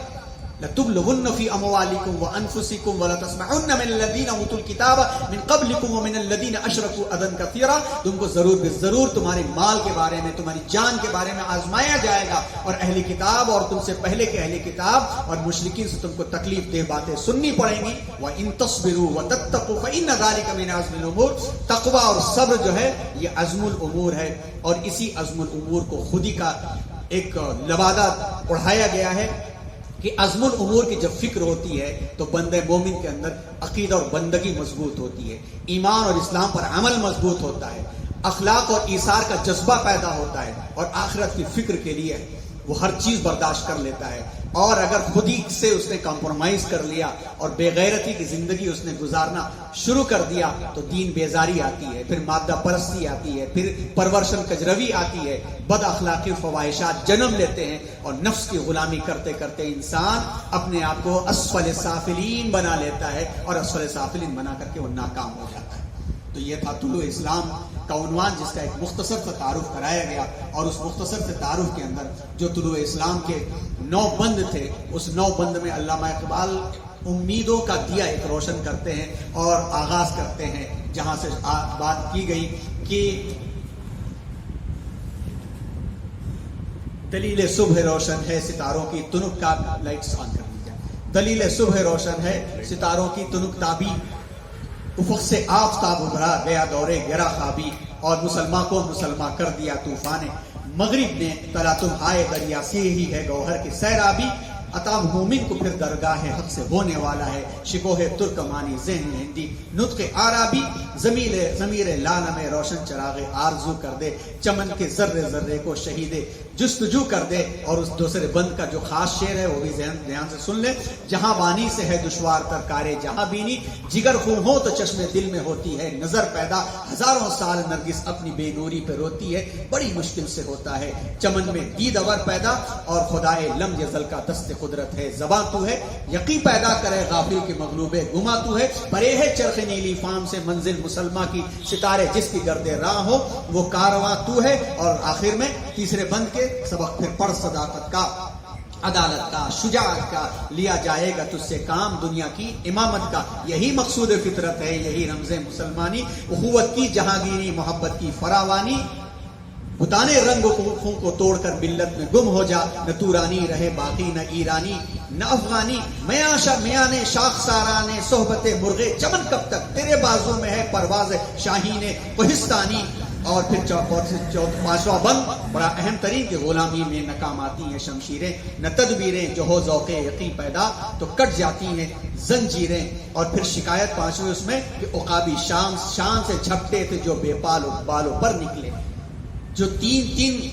لتبلغن فی اموالکم وانفسکم ولتسمعن من الذین اوتوا الکتاب من قبلکم ومن الذین اشرکوا اذی کثیرا، تم کو ضرور ضرور تمہارے مال کے بارے میں، تمہاری جان کے بارے میں آزمایا جائے گا، اور اہل کتاب اور تم سے پہلے کے اہل کتاب اور مشرکین سے تم کو تکلیف دہ باتیں سننی پڑیں گی. وان تصبروا وتتقوا فان ذلک من عزم الامور، تقوی اور صبر جو ہے یہ عزم الامور ہے. اور اسی عزم الامور کو خودی کا ایک لبادہ اڑایا گیا ہے کہ عزم الامور کی جب فکر ہوتی ہے تو بندے مومن کے اندر عقیدہ اور بندگی مضبوط ہوتی ہے، ایمان اور اسلام پر عمل مضبوط ہوتا ہے، اخلاق اور ایثار کا جذبہ پیدا ہوتا ہے، اور آخرت کی فکر کے لیے وہ ہر چیز برداشت کر لیتا ہے. اور اگر خودی سے اس نے کمپرومائز کر لیا اور بے غیرتی کی زندگی اس نے گزارنا شروع کر دیا تو دین بیزاری آتی ہے، پھر مادہ پرستی آتی ہے، پھر پرورشن کجروی آتی ہے، بد اخلاقی فواہشات جنم لیتے ہیں، اور نفس کی غلامی کرتے کرتے انسان اپنے آپ کو اسفل سافلین بنا لیتا ہے، اور اسفل سافلین بنا کر کے وہ ناکام ہو جاتا ہے. تو یہ تھا طلوع اسلام کا عنوان، جس کا ایک مختصر سے تعارف کرایا گیا. اور اس مختصر سے تعارف کے اندر جو طلوع اسلام کے 9 بند تھے، اس 9 بند میں علامہ اقبال امیدوں کا دیا ایک روشن کرتے ہیں اور آغاز کرتے ہیں جہاں سے بات کی گئی کہ دلیل صبح روشن ہے ستاروں کی تنک کا، لائٹس آن کر دیجیے. دلیل صبح روشن ہے ستاروں کی تنک تابی، افق سے آفتاب ابھرا گیا دورے گرا خوابی، اور مسلمان کو مسلمان کر دیا طوفان مغرب نے، تلا تمہائے دریا سے ہی ہے گوہر کی سیرابی. عطا مومن کو پھر درگاہ حق سے ہونے والا ہے، شکوہ ترکمانی ذہن ہندی نطق عربی. ضمیر لالہ میں روشن چراغ آرزو کر دے، چمن کے ذرے ذرے کو شہید جستجو کر دے. اور اس دوسرے بند کا جو خاص شعر ہے وہ بھی دھیان سے سن لیں. جہاں بانی سے ہے دشوار تر کارے جہاں بینی، جگر خوں ہو تو چشمے دل میں ہوتی ہے نظر پیدا. ہزاروں سال نرگس اپنی بے نوری پہ روتی ہے، بڑی مشکل سے ہوتا ہے چمن میں دید اور پیدا. اور خدائے لم یزل کا دست قدرت ہے زباں تو ہے، یقین پیدا کرے غافل کے مغلوب گما تو ہے. پرے ہے چرخ نیلی فام سے منزل مسلمہ کی، ستارے جس کی گرد راہ ہو وہ کارواں تو ہے. اور آخر میں تیسرے بند کے سبق پھر پڑھ، صداقت کا، عدالت کا، شجاعت کا لیا جائے گا تجھ سے کام، دنیا کی امامت کا یہی مقصود فطرت ہے، یہی رمز مسلمانی. اخوت کی جہانگیری، محبت کی فراوانی، بتانے رنگ خوں کو توڑ کر ملت میں گم ہو جا. نہ تورانی رہے باقی، نہ ایرانی نہ افغانی، میاں نے شاخ سارانے صحبت مرغے چمن کب تک، تیرے بازو میں ہے پرواز شاہین کوہستانی. اور پھر پانچواں بند بڑا اہم ترین کہ غلامی میں ناکام آتی ہیں شمشیریں، نہ تدبیریں جو ہو ذوق یقین پیدا تو کٹ جاتی ہیں زنجیریں. اور پھر شکایت پانچویں اس میں کہ عقابی شان سے جھپٹے تھے جو بے بالوں پر نکلے. جو تین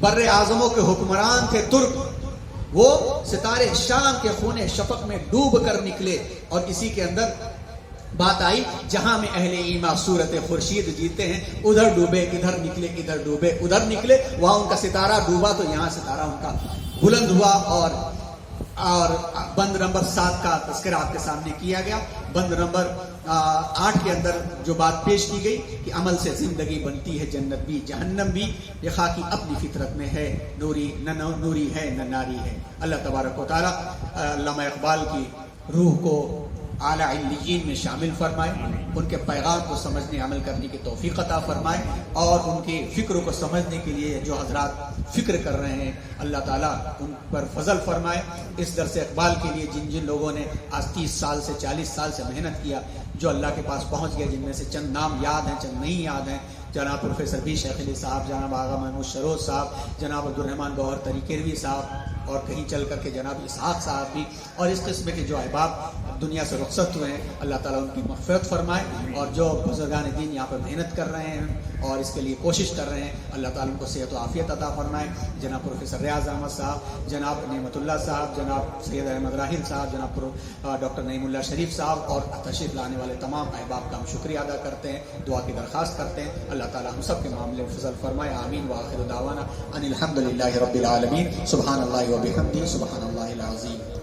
بر اعظموں کے حکمران تھے ترک، وہ ستارے شام کے خون شفق میں ڈوب کر نکلے. اور اسی کے اندر بات آئی جہاں میں اہل ایمان صورت خورشید جیتے ہیں، ادھر ڈوبے ادھر نکلے، ادھر ڈوبے ادھر نکلے. وہاں ان کا ستارہ ڈوبا تو یہاں ستارہ ان کا بلند ہوا. اور بند نمبر 7 کا تذکرہ آپ کے سامنے کیا گیا. بند نمبر 8 کے اندر جو بات پیش کی گئی کہ عمل سے زندگی بنتی ہے جنت بھی جہنم بھی، یہ خاکی اپنی فطرت میں ہے، نوری ہے نہ ناری ہے. اللہ تبارک و تعالی علامہ اقبال کی روح کو اعلیٰ علیین میں شامل فرمائے، ان کے پیغام کو سمجھنے عمل کرنے کی توفیق عطا فرمائے. اور ان کے فکر کو سمجھنے کے لیے جو حضرات فکر کر رہے ہیں اللہ تعالیٰ ان پر فضل فرمائے. اس درس اقبال کے لیے جن لوگوں نے آج 30 سال سے 40 سال سے محنت کیا، جو اللہ کے پاس پہنچ گئے، جن میں سے چند نام یاد ہیں چند نہیں یاد ہیں، جناب پروفیسر بی شیخ علی صاحب، جناب آغا محمود شروز صاحب، جناب عبدالرحمان گوہر طریقیروی صاحب، اور کہیں چل کر کے جناب اسحاق صاحب بھی، اور اس قسم کے جو احباب دنیا سے رخصت ہوئے ہیں، اللہ تعالیٰ ان کی مغفرت فرمائے، اور جو بزرگان دین یہاں پر محنت کر رہے ہیں اور اس کے لیے کوشش کر رہے ہیں، اللہ تعالیٰ ان کو صحت و عافیت عطا فرمائے. جناب پروفیسر ریاض احمد صاحب، جناب نعمت اللہ صاحب، جناب سید احمد راحل صاحب، جناب ڈاکٹر نعیم اللہ شریف صاحب، اور تشریف لانے والے تمام احباب کا ہم شکریہ ادا کرتے ہیں، دعا کی درخواست کرتے ہیں. اللہ تعالیٰ ہم سب کے معاملے میں فضل فرمائے. آمین. وآخر دعوانا ان الحمد للہ رب العالمین. سبحان اللہ و بحمدہ، سبحان اللہ العظیم.